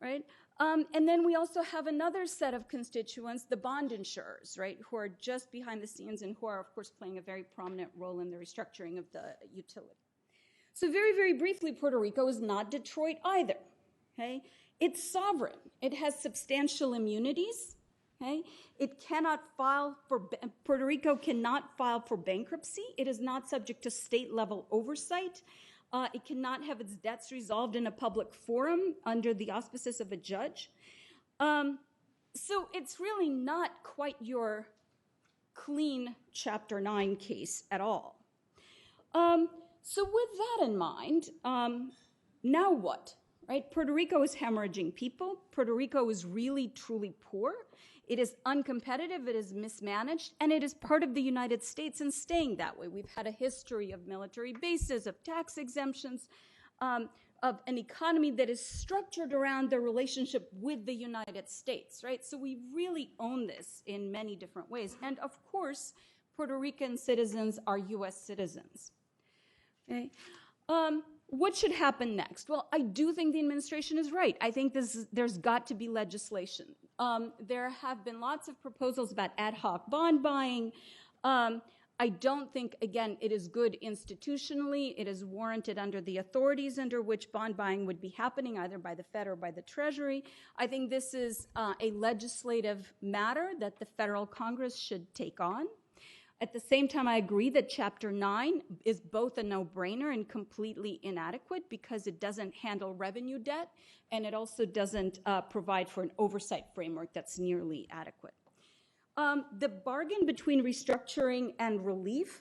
right? And then we also have another set of constituents, the bond insurers, right, who are just behind the scenes and who are, of course, playing a very prominent role in the restructuring of the utility. So very, very briefly, Puerto Rico is not Detroit either, okay? It's sovereign. It has substantial immunities, okay? It cannot file for, Puerto Rico cannot file for bankruptcy. It is not subject to state-level oversight. It cannot have its debts resolved in a public forum under the auspices of a judge. So it's really not quite your clean Chapter 9 case at all. So with that in mind, now what, right? Puerto Rico is hemorrhaging people. Puerto Rico is really, truly poor. It is uncompetitive, it is mismanaged, and it is part of the United States and staying that way. We've had a history of military bases, of tax exemptions, of an economy that is structured around the relationship with the United States, right? So we really own this in many different ways. And of course, Puerto Rican citizens are US citizens. Okay. What should happen next? Well, I do think the administration is right. I think there's got to be legislation. There have been lots of proposals about ad hoc bond buying. I don't think, again, it is good institutionally. It is warranted under the authorities under which bond buying would be happening, either by the Fed or by the Treasury. I think this is a legislative matter that the federal Congress should take on. At the same time, I agree that Chapter 9 is both a no-brainer and completely inadequate because it doesn't handle revenue debt, and it also doesn't provide for an oversight framework that's nearly adequate. The bargain between restructuring and relief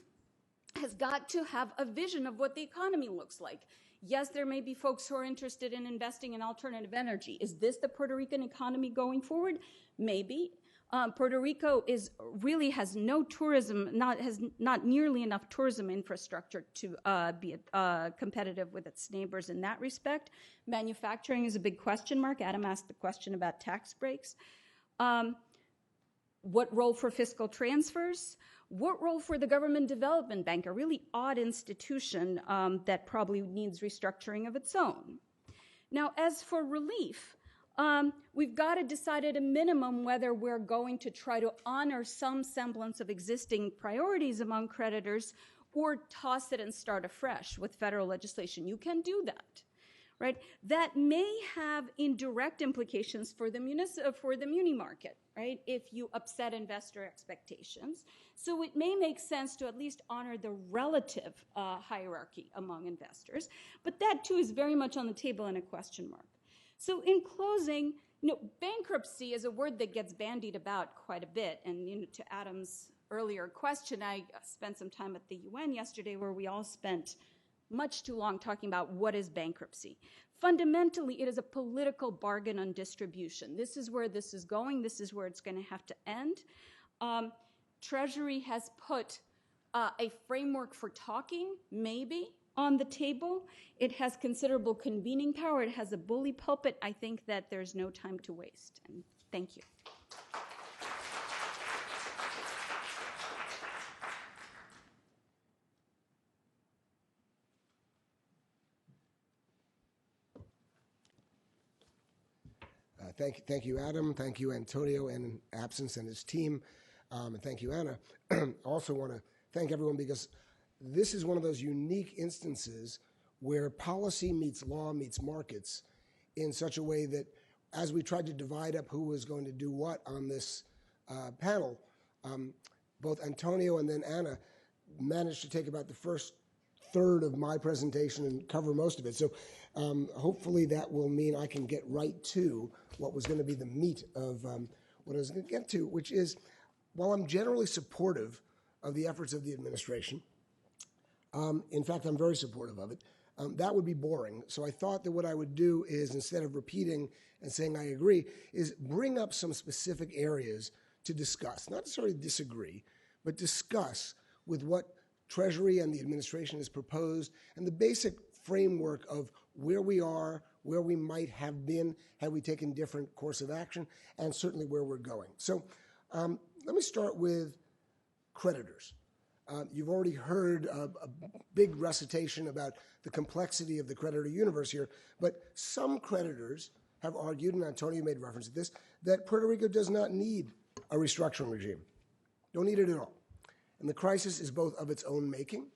has got to have a vision of what the economy looks like. Yes, there may be folks who are interested in investing in alternative energy. Is this the Puerto Rican economy going forward? Maybe. Puerto Rico really has no tourism, has not nearly enough tourism infrastructure to be competitive with its neighbors in that respect. Manufacturing is a big question mark. Adam asked the question about tax breaks. What role for fiscal transfers? What role for the Government Development Bank, a really odd institution that probably needs restructuring of its own? Now, as for relief, we've got to decide at a minimum whether we're going to try to honor some semblance of existing priorities among creditors or toss it and start afresh with federal legislation. You can do that, right? That may have indirect implications for the muni market, right, if you upset investor expectations. So it may make sense to at least honor the relative hierarchy among investors, but that too is very much on the table and a question mark. So in closing, bankruptcy is a word that gets bandied about quite a bit. And to Adam's earlier question, I spent some time at the UN yesterday where we all spent much too long talking about what is bankruptcy. Fundamentally, it is a political bargain on distribution. This is where this is going. This is where it's going to have to end. Treasury has put a framework for talking, maybe, on the table. It has considerable convening power. It has a bully pulpit. I think that there's no time to waste. And thank you. Thank you, Adam. Thank you, Antonio, in absence, and his team. And thank you, Anna. I also want to thank everyone because this is one of those unique instances where policy meets law meets markets in such a way that as we tried to divide up who was going to do what on this panel, both Antonio and then Anna managed to take about the first third of my presentation and cover most of it. So hopefully that will mean I can get right to what was going to be the meat of what I was going to get to, which is, while I'm generally supportive of the efforts of the administration, in fact, I'm very supportive of it, that would be boring. So I thought that what I would do is, instead of repeating and saying I agree, is bring up some specific areas to discuss, not necessarily disagree, but discuss with what Treasury and the administration has proposed and the basic framework of where we are, where we might have been had we taken different course of action, and certainly where we're going. So let me start with creditors. You've already heard a big recitation about the complexity of the creditor universe here, but some creditors have argued, and Antonio made reference to this, that Puerto Rico does not need a restructuring regime. Don't need it at all. And the crisis is both of its own making,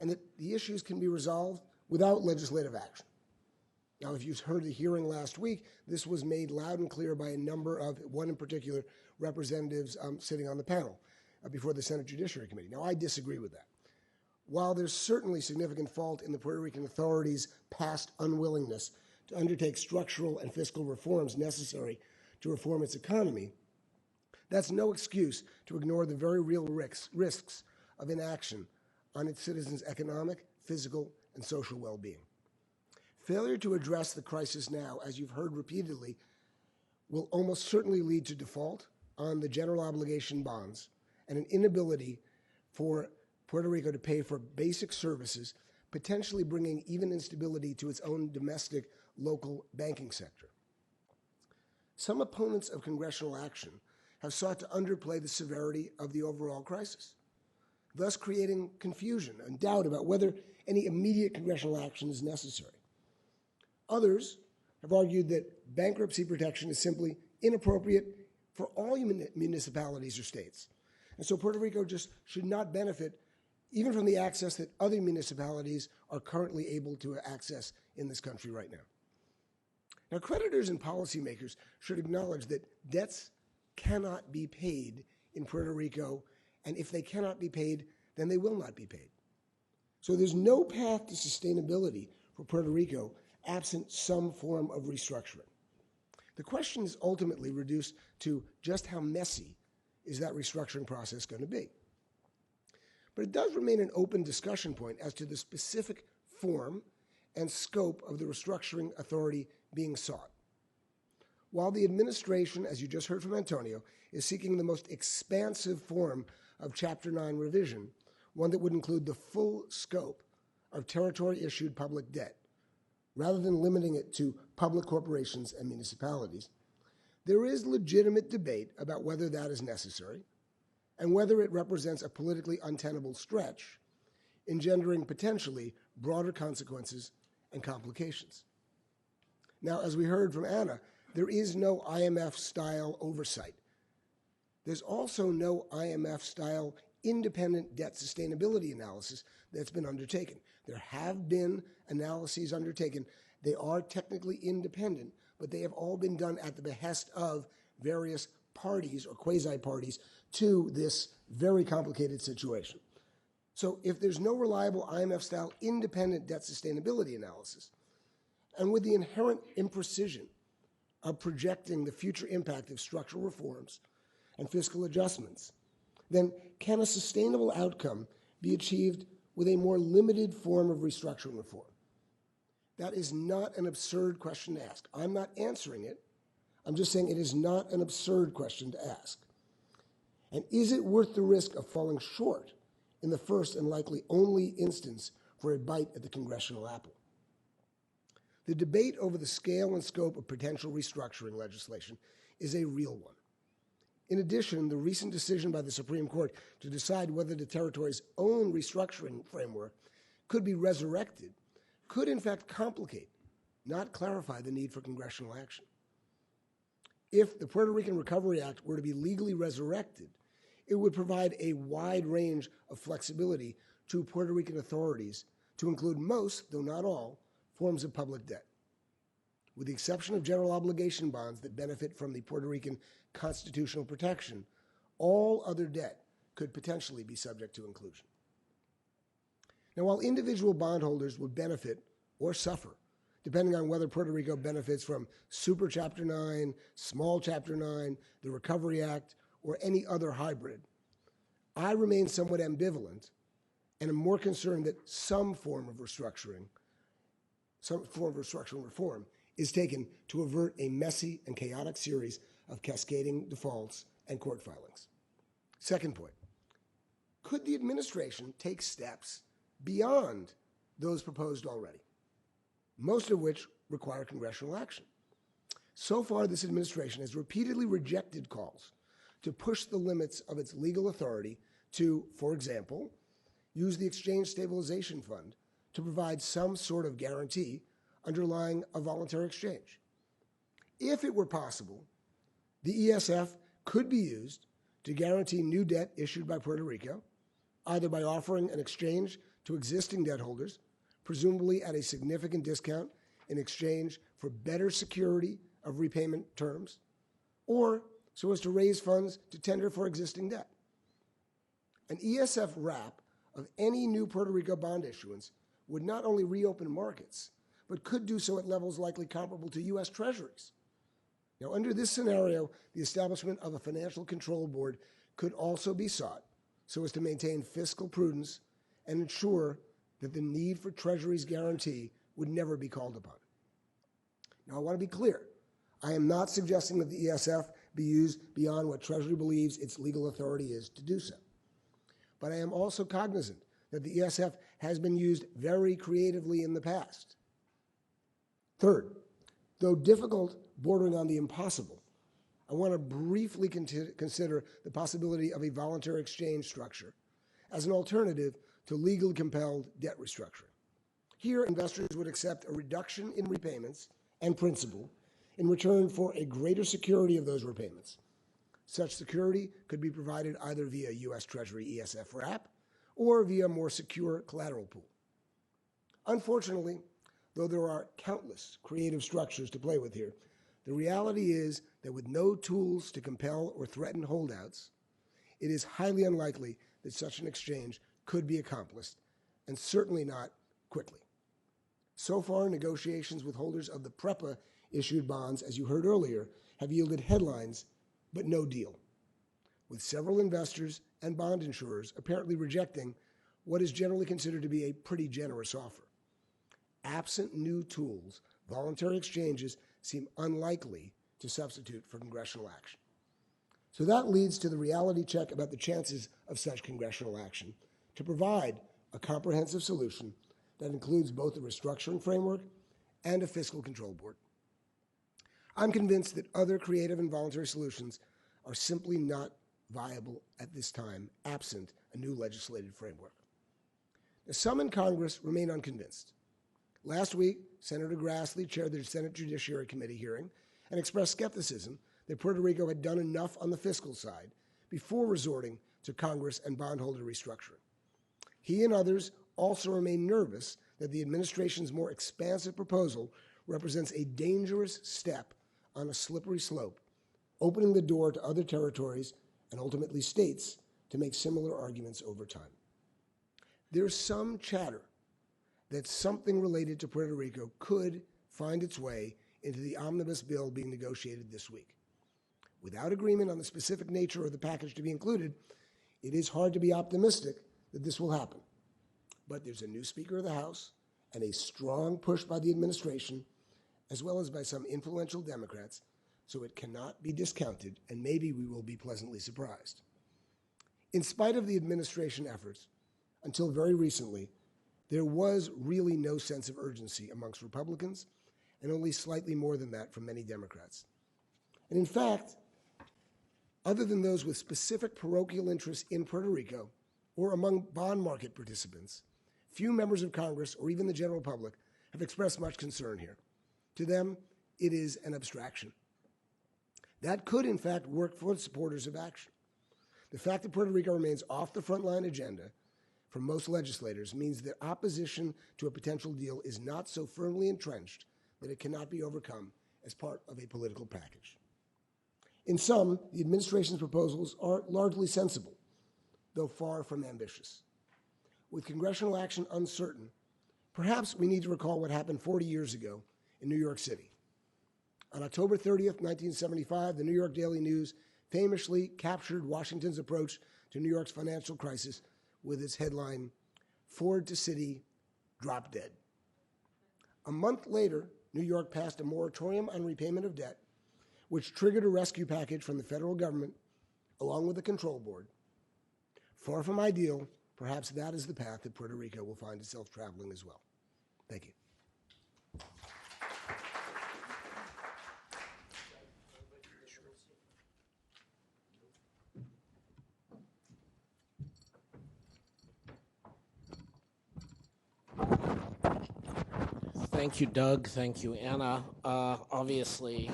and that the issues can be resolved without legislative action. Now, if you heard the hearing last week, this was made loud and clear by a number of, one in particular, representatives sitting on the panel before the Senate Judiciary Committee. Now, I disagree with that. While there's certainly significant fault in the Puerto Rican authorities' past unwillingness to undertake structural and fiscal reforms necessary to reform its economy, that's no excuse to ignore the very real risks of inaction on its citizens' economic, physical, and social well-being. Failure to address the crisis now, as you've heard repeatedly, will almost certainly lead to default on the general obligation bonds and an inability for Puerto Rico to pay for basic services, potentially bringing even instability to its own domestic local banking sector. Some opponents of congressional action have sought to underplay the severity of the overall crisis, thus creating confusion and doubt about whether any immediate congressional action is necessary. Others have argued that bankruptcy protection is simply inappropriate for all municipalities or states. And so Puerto Rico just should not benefit even from the access that other municipalities are currently able to access in this country right now. Now, creditors and policymakers should acknowledge that debts cannot be paid in Puerto Rico, and if they cannot be paid, then they will not be paid. So there's no path to sustainability for Puerto Rico absent some form of restructuring. The question is ultimately reduced to just how messy is that restructuring process going to be. But it does remain an open discussion point as to the specific form and scope of the restructuring authority being sought. While the administration, as you just heard from Antonio, is seeking the most expansive form of Chapter 9 revision, one that would include the full scope of territory-issued public debt, rather than limiting it to public corporations and municipalities, there is legitimate debate about whether that is necessary and whether it represents a politically untenable stretch, engendering potentially broader consequences and complications. Now, as we heard from Anna, there is no IMF-style oversight. There's also no IMF-style independent debt sustainability analysis that's been undertaken. There have been analyses undertaken. They are technically independent, but they have all been done at the behest of various parties or quasi-parties to this very complicated situation. So if there's no reliable IMF-style independent debt sustainability analysis, and with the inherent imprecision of projecting the future impact of structural reforms and fiscal adjustments, then can a sustainable outcome be achieved with a more limited form of restructuring reform? That is not an absurd question to ask. I'm not answering it. I'm just saying it is not an absurd question to ask. And is it worth the risk of falling short in the first and likely only instance for a bite at the congressional apple? The debate over the scale and scope of potential restructuring legislation is a real one. In addition, the recent decision by the Supreme Court to decide whether the territory's own restructuring framework could be resurrected could in fact complicate, not clarify, the need for congressional action. If the Puerto Rican Recovery Act were to be legally resurrected, it would provide a wide range of flexibility to Puerto Rican authorities to include most, though not all, forms of public debt. With the exception of general obligation bonds that benefit from the Puerto Rican constitutional protection, all other debt could potentially be subject to inclusion. Now, while individual bondholders would benefit or suffer, depending on whether Puerto Rico benefits from Super Chapter 9, Small Chapter 9, the Recovery Act, or any other hybrid, I remain somewhat ambivalent and am more concerned that some form of restructuring reform is taken to avert a messy and chaotic series of cascading defaults and court filings. Second point, could the administration take steps beyond those proposed already, most of which require congressional action. So far, this administration has repeatedly rejected calls to push the limits of its legal authority to, for example, use the Exchange Stabilization Fund to provide some sort of guarantee underlying a voluntary exchange. If it were possible, the ESF could be used to guarantee new debt issued by Puerto Rico, either by offering an exchange to existing debt holders, presumably at a significant discount in exchange for better security of repayment terms, or so as to raise funds to tender for existing debt. An ESF wrap of any new Puerto Rico bond issuance would not only reopen markets, but could do so at levels likely comparable to U.S. Treasuries. Now, under this scenario, the establishment of a financial control board could also be sought so as to maintain fiscal prudence and ensure that the need for Treasury's guarantee would never be called upon. Now, I want to be clear. I am not suggesting that the ESF be used beyond what Treasury believes its legal authority is to do so. But I am also cognizant that the ESF has been used very creatively in the past. Third, though difficult, bordering on the impossible, I want to briefly consider the possibility of a voluntary exchange structure as an alternative to legally compelled debt restructuring. Here, investors would accept a reduction in repayments and principal in return for a greater security of those repayments. Such security could be provided either via U.S. Treasury ESF wrap or via a more secure collateral pool. Unfortunately, though there are countless creative structures to play with here, the reality is that with no tools to compel or threaten holdouts, it is highly unlikely that such an exchange could be accomplished, and certainly not quickly. So far, negotiations with holders of the PREPA-issued bonds, as you heard earlier, have yielded headlines, but no deal, with several investors and bond insurers apparently rejecting what is generally considered to be a pretty generous offer. Absent new tools, voluntary exchanges seem unlikely to substitute for congressional action. So that leads to the reality check about the chances of such congressional action to provide a comprehensive solution that includes both a restructuring framework and a fiscal control board. I'm convinced that other creative and voluntary solutions are simply not viable at this time, absent a new legislative framework. Now, some in Congress remain unconvinced. Last week, Senator Grassley chaired the Senate Judiciary Committee hearing and expressed skepticism that Puerto Rico had done enough on the fiscal side before resorting to Congress and bondholder restructuring. He and others also remain nervous that the administration's more expansive proposal represents a dangerous step on a slippery slope, opening the door to other territories and ultimately states to make similar arguments over time. There's some chatter that something related to Puerto Rico could find its way into the omnibus bill being negotiated this week. Without agreement on the specific nature of the package to be included, it is hard to be optimistic that this will happen. But there's a new Speaker of the House and a strong push by the administration, as well as by some influential Democrats, so it cannot be discounted, and maybe we will be pleasantly surprised. In spite of the administration efforts, until very recently, there was really no sense of urgency amongst Republicans, and only slightly more than that from many Democrats. And in fact, other than those with specific parochial interests in Puerto Rico or among bond market participants, few members of Congress or even the general public have expressed much concern here. To them, it is an abstraction. That could, in fact, work for the supporters of action. The fact that Puerto Rico remains off the frontline agenda for most legislators means that opposition to a potential deal is not so firmly entrenched that it cannot be overcome as part of a political package. In sum, the administration's proposals are largely sensible, though far from ambitious. With congressional action uncertain, perhaps we need to recall what happened 40 years ago in New York City. On October 30th, 1975, the New York Daily News famously captured Washington's approach to New York's financial crisis with its headline, "Ford to City, Drop Dead." A month later, New York passed a moratorium on repayment of debt, which triggered a rescue package from the federal government, along with the control board. Far from ideal, perhaps that is the path that Puerto Rico will find itself traveling as well. Thank you. Thank you, Doug. Thank you, Anna. Obviously,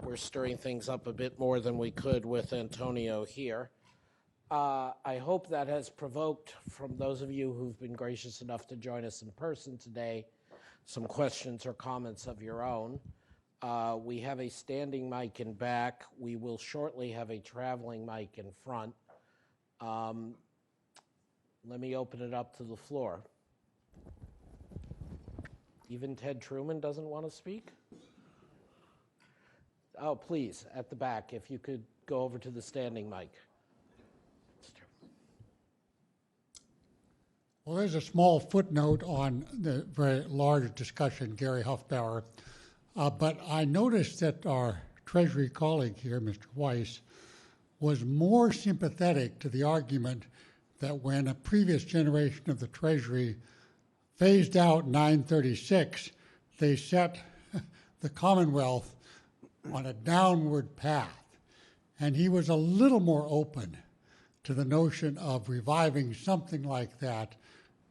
we're stirring things up a bit more than we could with Antonio here. I hope that has provoked, from those of you who've been gracious enough to join us in person today, some questions or comments of your own. We have a standing mic in back. We will shortly have a traveling mic in front. Let me open it up to the floor. Even Ted Truman doesn't want to speak? Oh, please, at the back, if you could go over to the standing mic. Well, there's a small footnote on the very large discussion, Gary Huffbauer, but I noticed that our Treasury colleague here, Mr. Weiss, was more sympathetic to the argument that when a previous generation of the Treasury phased out 936, they set the Commonwealth on a downward path. And he was a little more open to the notion of reviving something like that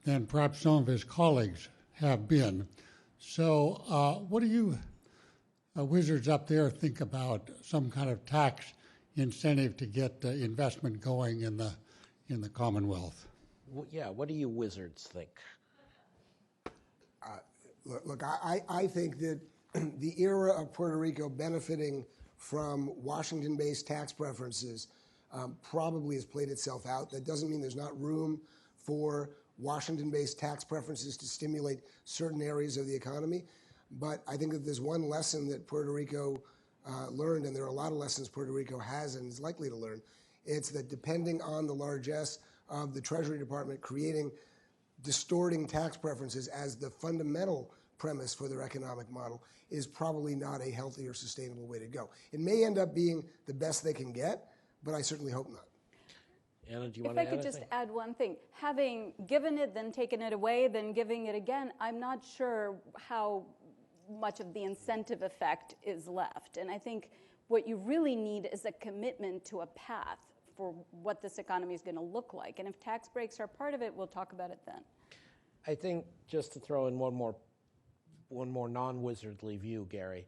than perhaps some of his colleagues have been. So what do you wizards up there think about some kind of tax incentive to get investment going in the Commonwealth? Well, yeah, what do you wizards think? Look, I think that the era of Puerto Rico benefiting from Washington-based tax preferences probably has played itself out. That doesn't mean there's not room for Washington-based tax preferences to stimulate certain areas of the economy. But I think that there's one lesson that Puerto Rico learned, and there are a lot of lessons Puerto Rico has and is likely to learn. It's that depending on the largesse of the Treasury Department creating distorting tax preferences as the fundamental premise for their economic model is probably not a healthy or sustainable way to go. It may end up being the best they can get, but I certainly hope not. Anna, do you If want to I add could just anything? add one thing. Having given it, then taken it away, then giving it again, I'm not sure how much of the incentive effect is left. And I think what you really need is a commitment to a path for what this economy is going to look like. And if tax breaks are part of it, we'll talk about it then. I think just to throw in one more non-wizardly view, Gary,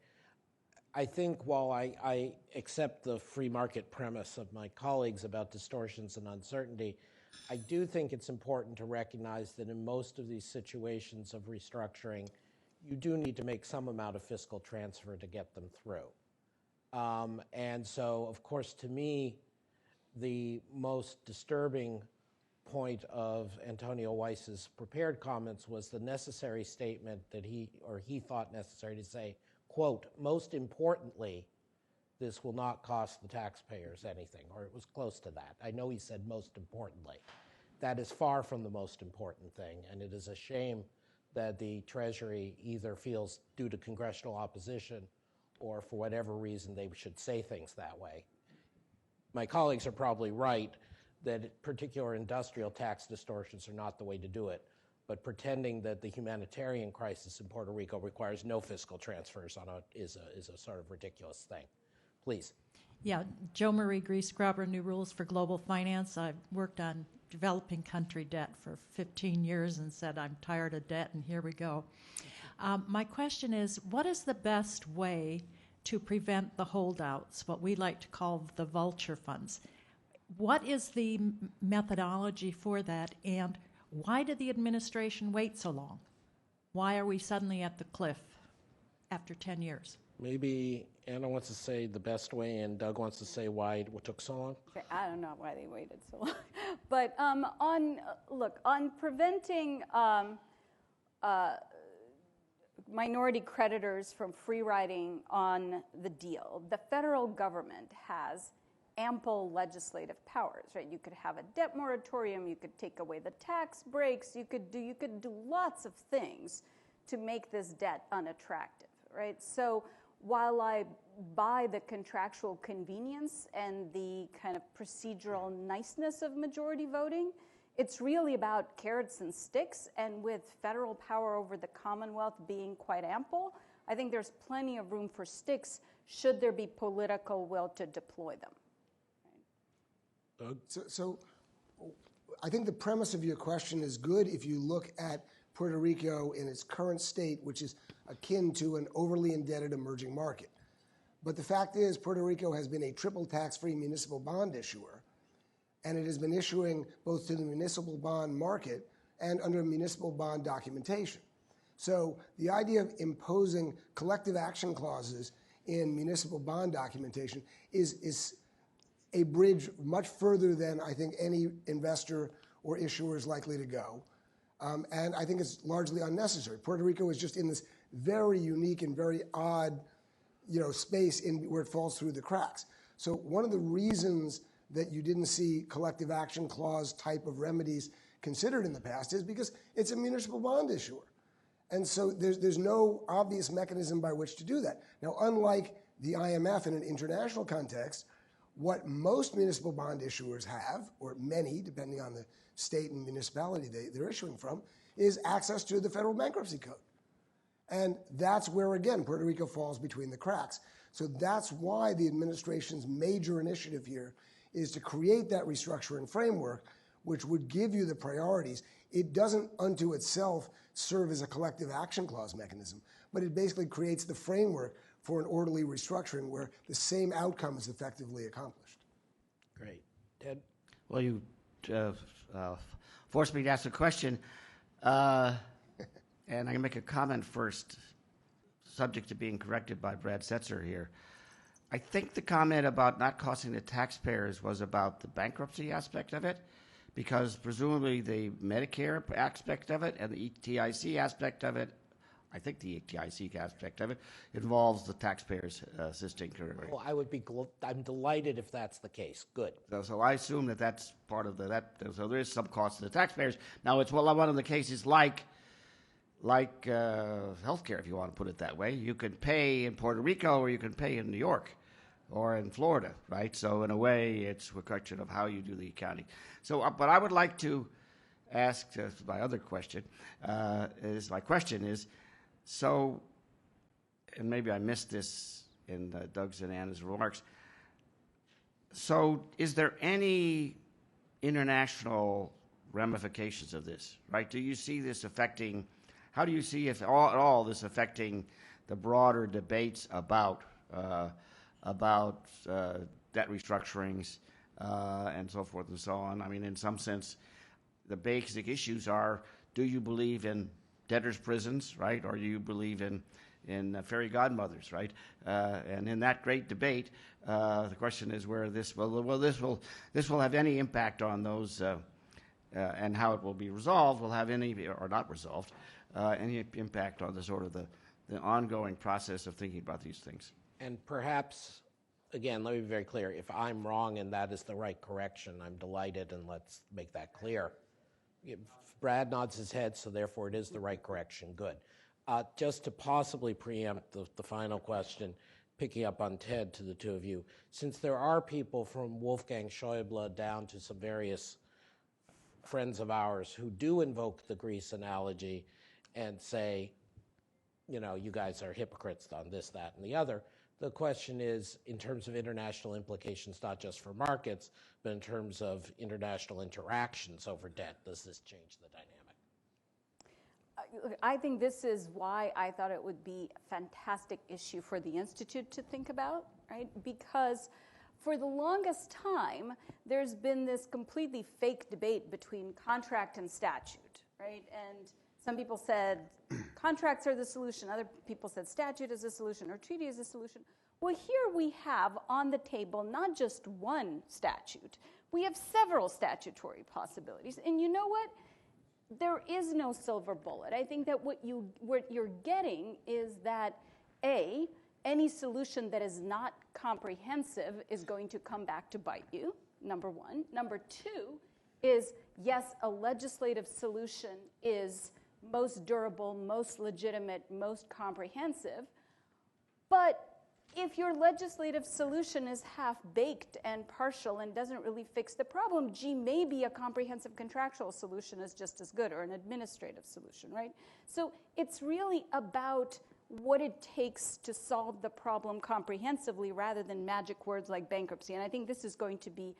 I think while I accept the free market premise of my colleagues about distortions and uncertainty, I do think it's important to recognize that in most of these situations of restructuring, you do need to make some amount of fiscal transfer to get them through. And so, of course, to me, the most disturbing point of Antonio Weiss's prepared comments was the necessary statement that he thought necessary to say, quote, most importantly, this will not cost the taxpayers anything, or it was close to that. I know he said most importantly. That is far from the most important thing, and it is a shame that the Treasury either feels due to congressional opposition or for whatever reason they should say things that way. My colleagues are probably right that particular industrial tax distortions are not the way to do it, but pretending that the humanitarian crisis in Puerto Rico requires no fiscal transfers is a sort of ridiculous thing. Please. Yeah, Jo Marie Griesgraber, New Rules for Global Finance. I've worked on developing country debt for 15 years and said I'm tired of debt, and here we go. My question is, what is the best way to prevent the holdouts, what we like to call the vulture funds? What is the methodology for that, and why did the administration wait so long? Why are we suddenly at the cliff after 10 years? Maybe Anna wants to say the best way, and Doug wants to say why it took so long. Okay, I don't know why they waited so long. But on preventing minority creditors from free riding on the deal, the federal government has ample legislative powers, right? You could have a debt moratorium, you could take away the tax breaks, you could do lots of things to make this debt unattractive, right? So while I buy the contractual convenience and the kind of procedural niceness of majority voting, It's really about carrots and sticks, and with federal power over the Commonwealth being quite ample, I think there's plenty of room for sticks should there be political will to deploy them. Doug? So I think the premise of your question is good if you look at Puerto Rico in its current state, which is akin to an overly indebted emerging market. But the fact is, Puerto Rico has been a triple tax-free municipal bond issuer, and it has been issuing both to the municipal bond market and under municipal bond documentation. So the idea of imposing collective action clauses in municipal bond documentation is a bridge much further than I think any investor or issuer is likely to go. And I think it's largely unnecessary. Puerto Rico is just in this very unique and very odd space where it falls through the cracks. So one of the reasons that you didn't see collective action clause type of remedies considered in the past is because it's a municipal bond issuer. And so there's no obvious mechanism by which to do that. Now, unlike the IMF in an international context, what most municipal bond issuers have, or many, depending on the state and municipality they're issuing from, is access to the federal bankruptcy code. And that's where, again, Puerto Rico falls between the cracks. So that's why the administration's major initiative here is to create that restructuring framework, which would give you the priorities. It doesn't unto itself serve as a collective action clause mechanism, but it basically creates the framework for an orderly restructuring where the same outcome is effectively accomplished. Great. Ted? Well, you forced me to ask a question, and I can make a comment first, subject to being corrected by Brad Setzer here. I think the comment about not costing the taxpayers was about the bankruptcy aspect of it, because presumably the Medicare aspect of it and the ETIC aspect of it, I think the ETIC aspect of it, involves the taxpayers assisting. Well, I'm delighted if that's the case. Good. So I assume that that's part of that. So there is some cost to the taxpayers. Now, it's one of the cases like healthcare, if you want to put it that way. You can pay in Puerto Rico or you can pay in New York or in Florida, right? So in a way, it's a question of how you do the accounting. So, but I would like to ask my other question. My question is, so, and maybe I missed this in Doug's and Anna's remarks. So, is there any international ramifications of this, right? Do you see this affecting? How do you see if all this affecting the broader debates about debt restructurings and so forth and so on? I mean, in some sense, the basic issues are: do you believe in debtors' prisons, right, or do you believe in fairy godmothers, right? And in that great debate, the question is where this will have any impact on those, and how it will be resolved will have any or not resolved. Any impact on the sort of the ongoing process of thinking about these things. And perhaps, again, let me be very clear. If I'm wrong and that is the right correction, I'm delighted, and let's make that clear. Brad nods his head, so therefore it is the right correction. Good. Just to possibly preempt the final question, picking up on Ted to the two of you, since there are people from Wolfgang Schäuble down to some various friends of ours who do invoke the Greece analogy and say, you guys are hypocrites on this, that, and the other. The question is, in terms of international implications, not just for markets, but in terms of international interactions over debt, does this change the dynamic? I think this is why I thought it would be a fantastic issue for the Institute to think about, right? Because for the longest time, there's been this completely fake debate between contract and statute, right? And some people said contracts are the solution. Other people said statute is the solution or treaty is the solution. Well, here we have on the table not just one statute. We have several statutory possibilities. And you know what? There is no silver bullet. I think that what you're getting is that, A, any solution that is not comprehensive is going to come back to bite you, number one. Number two is, yes, a legislative solution is most durable, most legitimate, most comprehensive, but if your legislative solution is half-baked and partial and doesn't really fix the problem, gee, maybe a comprehensive contractual solution is just as good, or an administrative solution, right? So it's really about what it takes to solve the problem comprehensively rather than magic words like bankruptcy. And I think this is going to be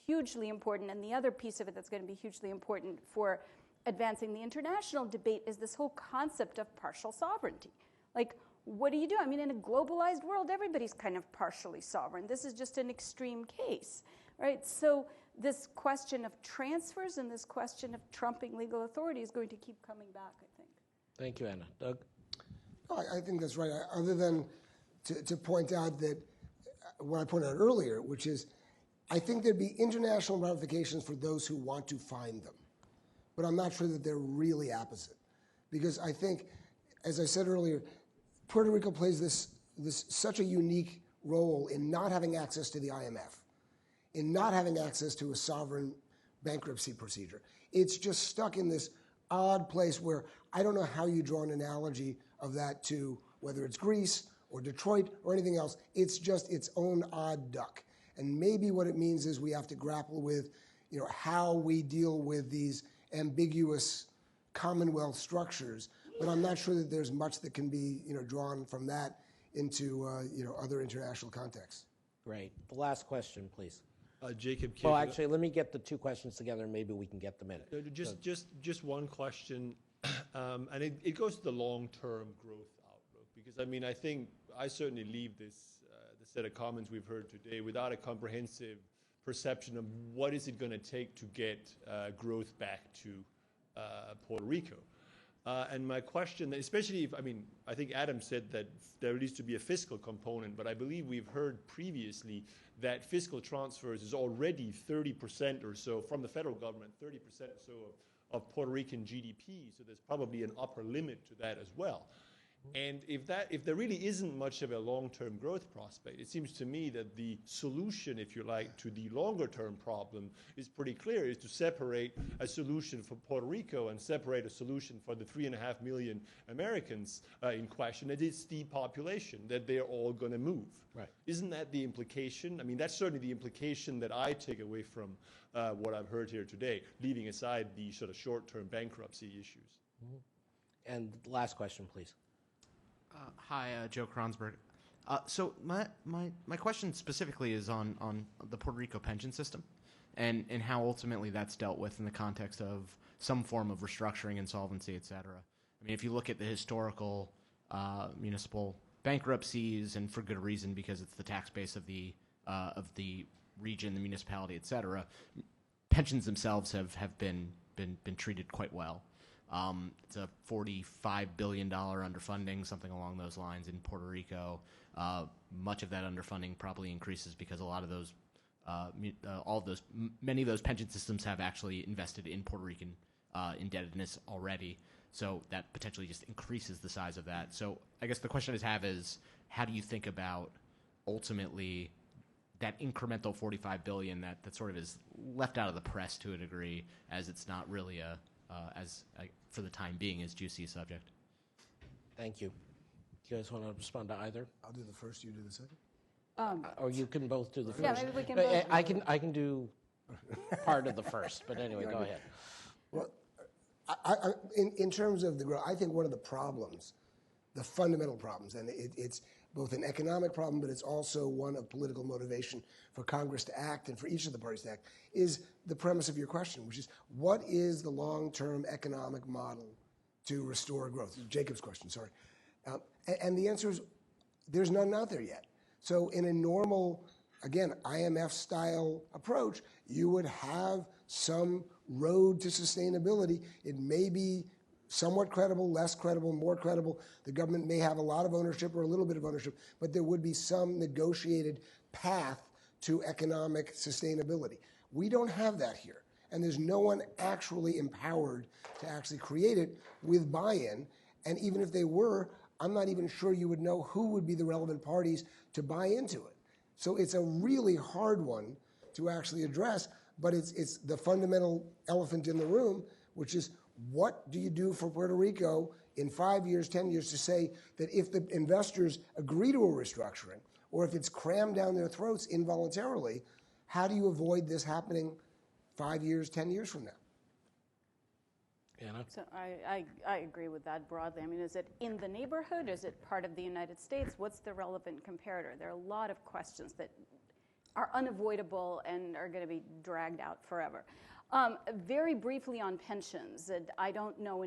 hugely important. And the other piece of it that's going to be hugely important for advancing the international debate is this whole concept of partial sovereignty. Like, what do you do? I mean, in a globalized world, everybody's kind of partially sovereign. This is just an extreme case, right? So this question of transfers and this question of trumping legal authority is going to keep coming back, I think. Thank you, Anna. Doug? I think that's right. Other than to point out that what I pointed out earlier, which is I think there'd be international ramifications for those who want to find them. But I'm not sure that they're really opposite. Because I think, as I said earlier, Puerto Rico plays this such a unique role in not having access to the IMF, in not having access to a sovereign bankruptcy procedure. It's just stuck in this odd place where I don't know how you draw an analogy of that to whether it's Greece or Detroit or anything else. It's just its own odd duck. And maybe what it means is we have to grapple with, how we deal with these ambiguous Commonwealth structures. But I'm not sure that there's much that can be, drawn from that into, other international contexts. Great. The last question, please. Jacob. Well, actually, let me get the two questions together, and maybe we can get them in it. Just one question, and it goes to the long-term growth outlook, because I think I certainly leave this the set of comments we've heard today without a comprehensive perception of what is it going to take to get growth back to Puerto Rico. And my question, especially if, I think Adam said that there needs to be a fiscal component, but I believe we've heard previously that fiscal transfers is already 30% or so from the federal government, 30% or so of Puerto Rican GDP, so there's probably an upper limit to that as well. And if there really isn't much of a long-term growth prospect, it seems to me that the solution, if you like, to the longer-term problem is pretty clear, is to separate a solution for Puerto Rico and separate a solution for the 3.5 million Americans in question. It is the population, that they're all going to move. Right. Isn't that the implication? That's certainly the implication that I take away from what I've heard here today, leaving aside the sort of short-term bankruptcy issues. Mm-hmm. And last question, please. Hi, Joe Kronsberg. So my question specifically is on the Puerto Rico pension system and how ultimately that's dealt with in the context of some form of restructuring, insolvency, et cetera. If you look at the historical municipal bankruptcies, and for good reason, because it's the tax base of the region, the municipality, et cetera, pensions themselves have been treated quite well. It's a $45 billion underfunding, something along those lines in Puerto Rico. Much of that underfunding probably increases because a lot of those, many of those pension systems have actually invested in Puerto Rican indebtedness already. So that potentially just increases the size of that. So I guess the question I have is, how do you think about ultimately that incremental $45 billion that sort of is left out of the press to a degree, as it's not really for the time being, is juicy subject? Thank you. Do you guys want to respond to either? I'll do the first, you do the second. Or you can both do the first. Yeah, maybe we can But, both. I can do part of the first, but anyway, go ahead. Well, in terms of the growth, I think one of the problems, the fundamental problems, and it's both an economic problem, but it's also one of political motivation for Congress to act and for each of the parties to act, is the premise of your question, which is, what is the long-term economic model to restore growth? Jacob's question, sorry. And the answer is, there's none out there yet. So in a normal, again, IMF-style approach, you would have some road to sustainability. It may be somewhat credible, less credible, more credible. The government may have a lot of ownership or a little bit of ownership, but there would be some negotiated path to economic sustainability. We don't have that here, and there's no one actually empowered to actually create it with buy-in, and even if they were, I'm not even sure you would know who would be the relevant parties to buy into it. So it's a really hard one to actually address, but it's the fundamental elephant in the room, which is, what do you do for Puerto Rico in 5 years, 10 years, to say that if the investors agree to a restructuring, or if it's crammed down their throats involuntarily, how do you avoid this happening 5 years, 10 years from now? Anna? So I agree with that broadly. I mean, is it in the neighborhood? Is it part of the United States? What's the relevant comparator? There are a lot of questions that are unavoidable and are going to be dragged out forever. Very briefly on pensions, and I don't know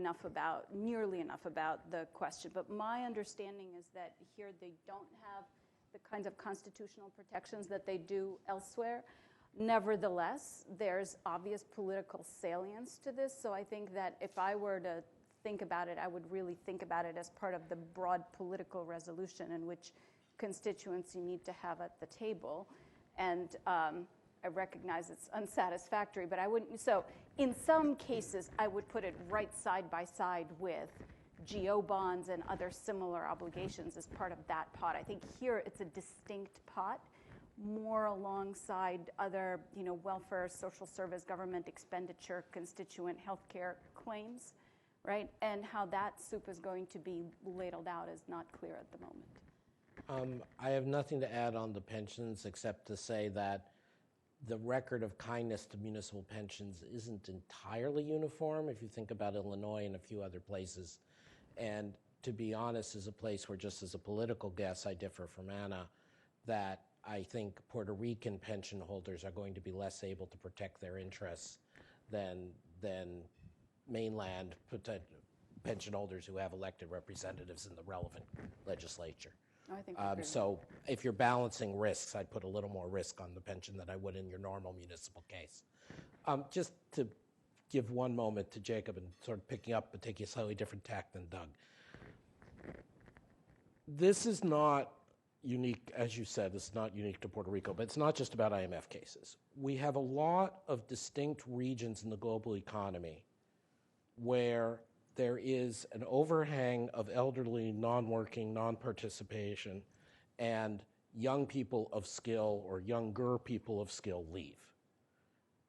nearly enough about the question, but my understanding is that here they don't have the kinds of constitutional protections that they do elsewhere. Nevertheless, there's obvious political salience to this, so I think that if I were to think about it, I would really think about it as part of the broad political resolution in which constituents you need to have at the table. And I recognize it's unsatisfactory, but I wouldn't. So in some cases, I would put it right side by side with GO bonds and other similar obligations as part of that pot. I think here it's a distinct pot, more alongside other, welfare, social service, government expenditure, constituent healthcare claims, right? And how that soup is going to be ladled out is not clear at the moment. I have nothing to add on the pensions except to say that the record of kindness to municipal pensions isn't entirely uniform if you think about Illinois and a few other places. And to be honest, is a place where, just as a political guess, I differ from Anna, that I think Puerto Rican pension holders are going to be less able to protect their interests than mainland pension holders who have elected representatives in the relevant legislature. I think so if you're balancing risks, I'd put a little more risk on the pension than I would in your normal municipal case. Just to give one moment to Jacob and sort of picking up but taking a slightly different tack than Doug. This is not unique, as you said, it's not unique to Puerto Rico, but it's not just about IMF cases. We have a lot of distinct regions in the global economy where there is an overhang of elderly, non-working, non-participation, and young people of skill or younger people of skill leave.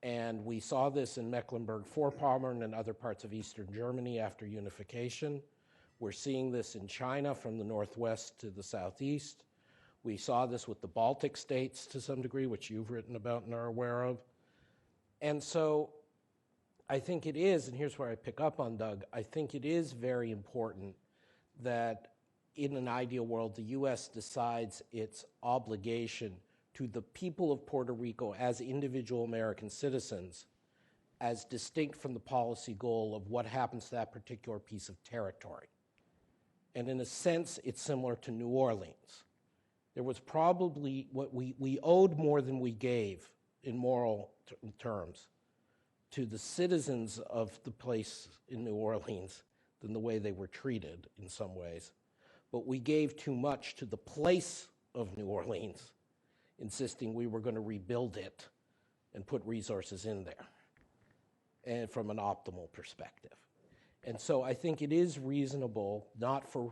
And we saw this in Mecklenburg-Vorpommern and other parts of Eastern Germany after unification. We're seeing this in China from the northwest to the southeast. We saw this with the Baltic states to some degree, which you've written about and are aware of. And so I think it is, and here's where I pick up on Doug, I think it is very important that in an ideal world, the U.S. decides its obligation to the people of Puerto Rico as individual American citizens as distinct from the policy goal of what happens to that particular piece of territory. And in a sense, it's similar to New Orleans. There was probably what we owed more than we gave in moral terms to the citizens of the place in New Orleans than the way they were treated in some ways. But we gave too much to the place of New Orleans, insisting we were going to rebuild it and put resources in there, and from an optimal perspective. And so I think it is reasonable, not for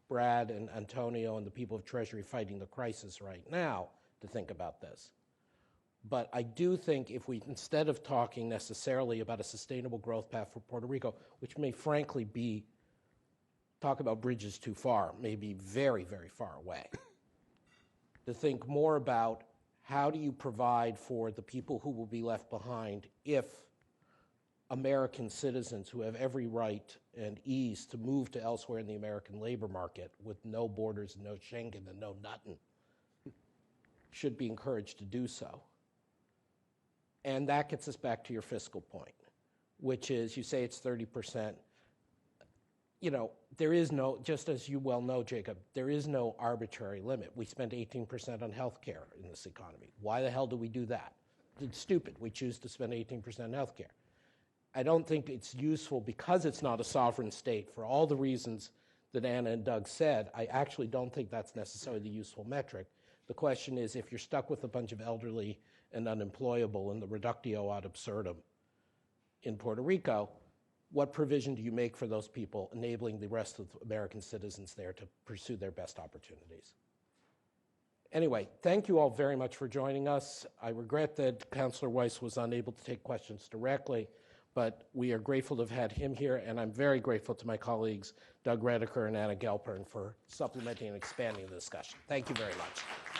Brad and Antonio and the people of Treasury fighting the crisis right now, to think about this. But I do think if we, instead of talking necessarily about a sustainable growth path for Puerto Rico, which may frankly be, talk about bridges too far, may be very, very far away, to think more about how do you provide for the people who will be left behind if American citizens who have every right and ease to move to elsewhere in the American labor market with no borders, no Schengen, and no nothing, should be encouraged to do so. And that gets us back to your fiscal point, which is, you say it's 30%. There is no, just as you well know, Jacob, there is no arbitrary limit. We spend 18% on healthcare in this economy. Why the hell do we do that? It's stupid. We choose to spend 18% on healthcare. I don't think it's useful because it's not a sovereign state for all the reasons that Anna and Doug said. I actually don't think that's necessarily the useful metric. The question is, if you're stuck with a bunch of elderly and unemployable in the reductio ad absurdum in Puerto Rico, what provision do you make for those people, enabling the rest of American citizens there to pursue their best opportunities? Anyway, thank you all very much for joining us. I regret that Councillor Weiss was unable to take questions directly, but we are grateful to have had him here, and I'm very grateful to my colleagues, Doug Redeker and Anna Gelpern, for supplementing and expanding the discussion. Thank you very much.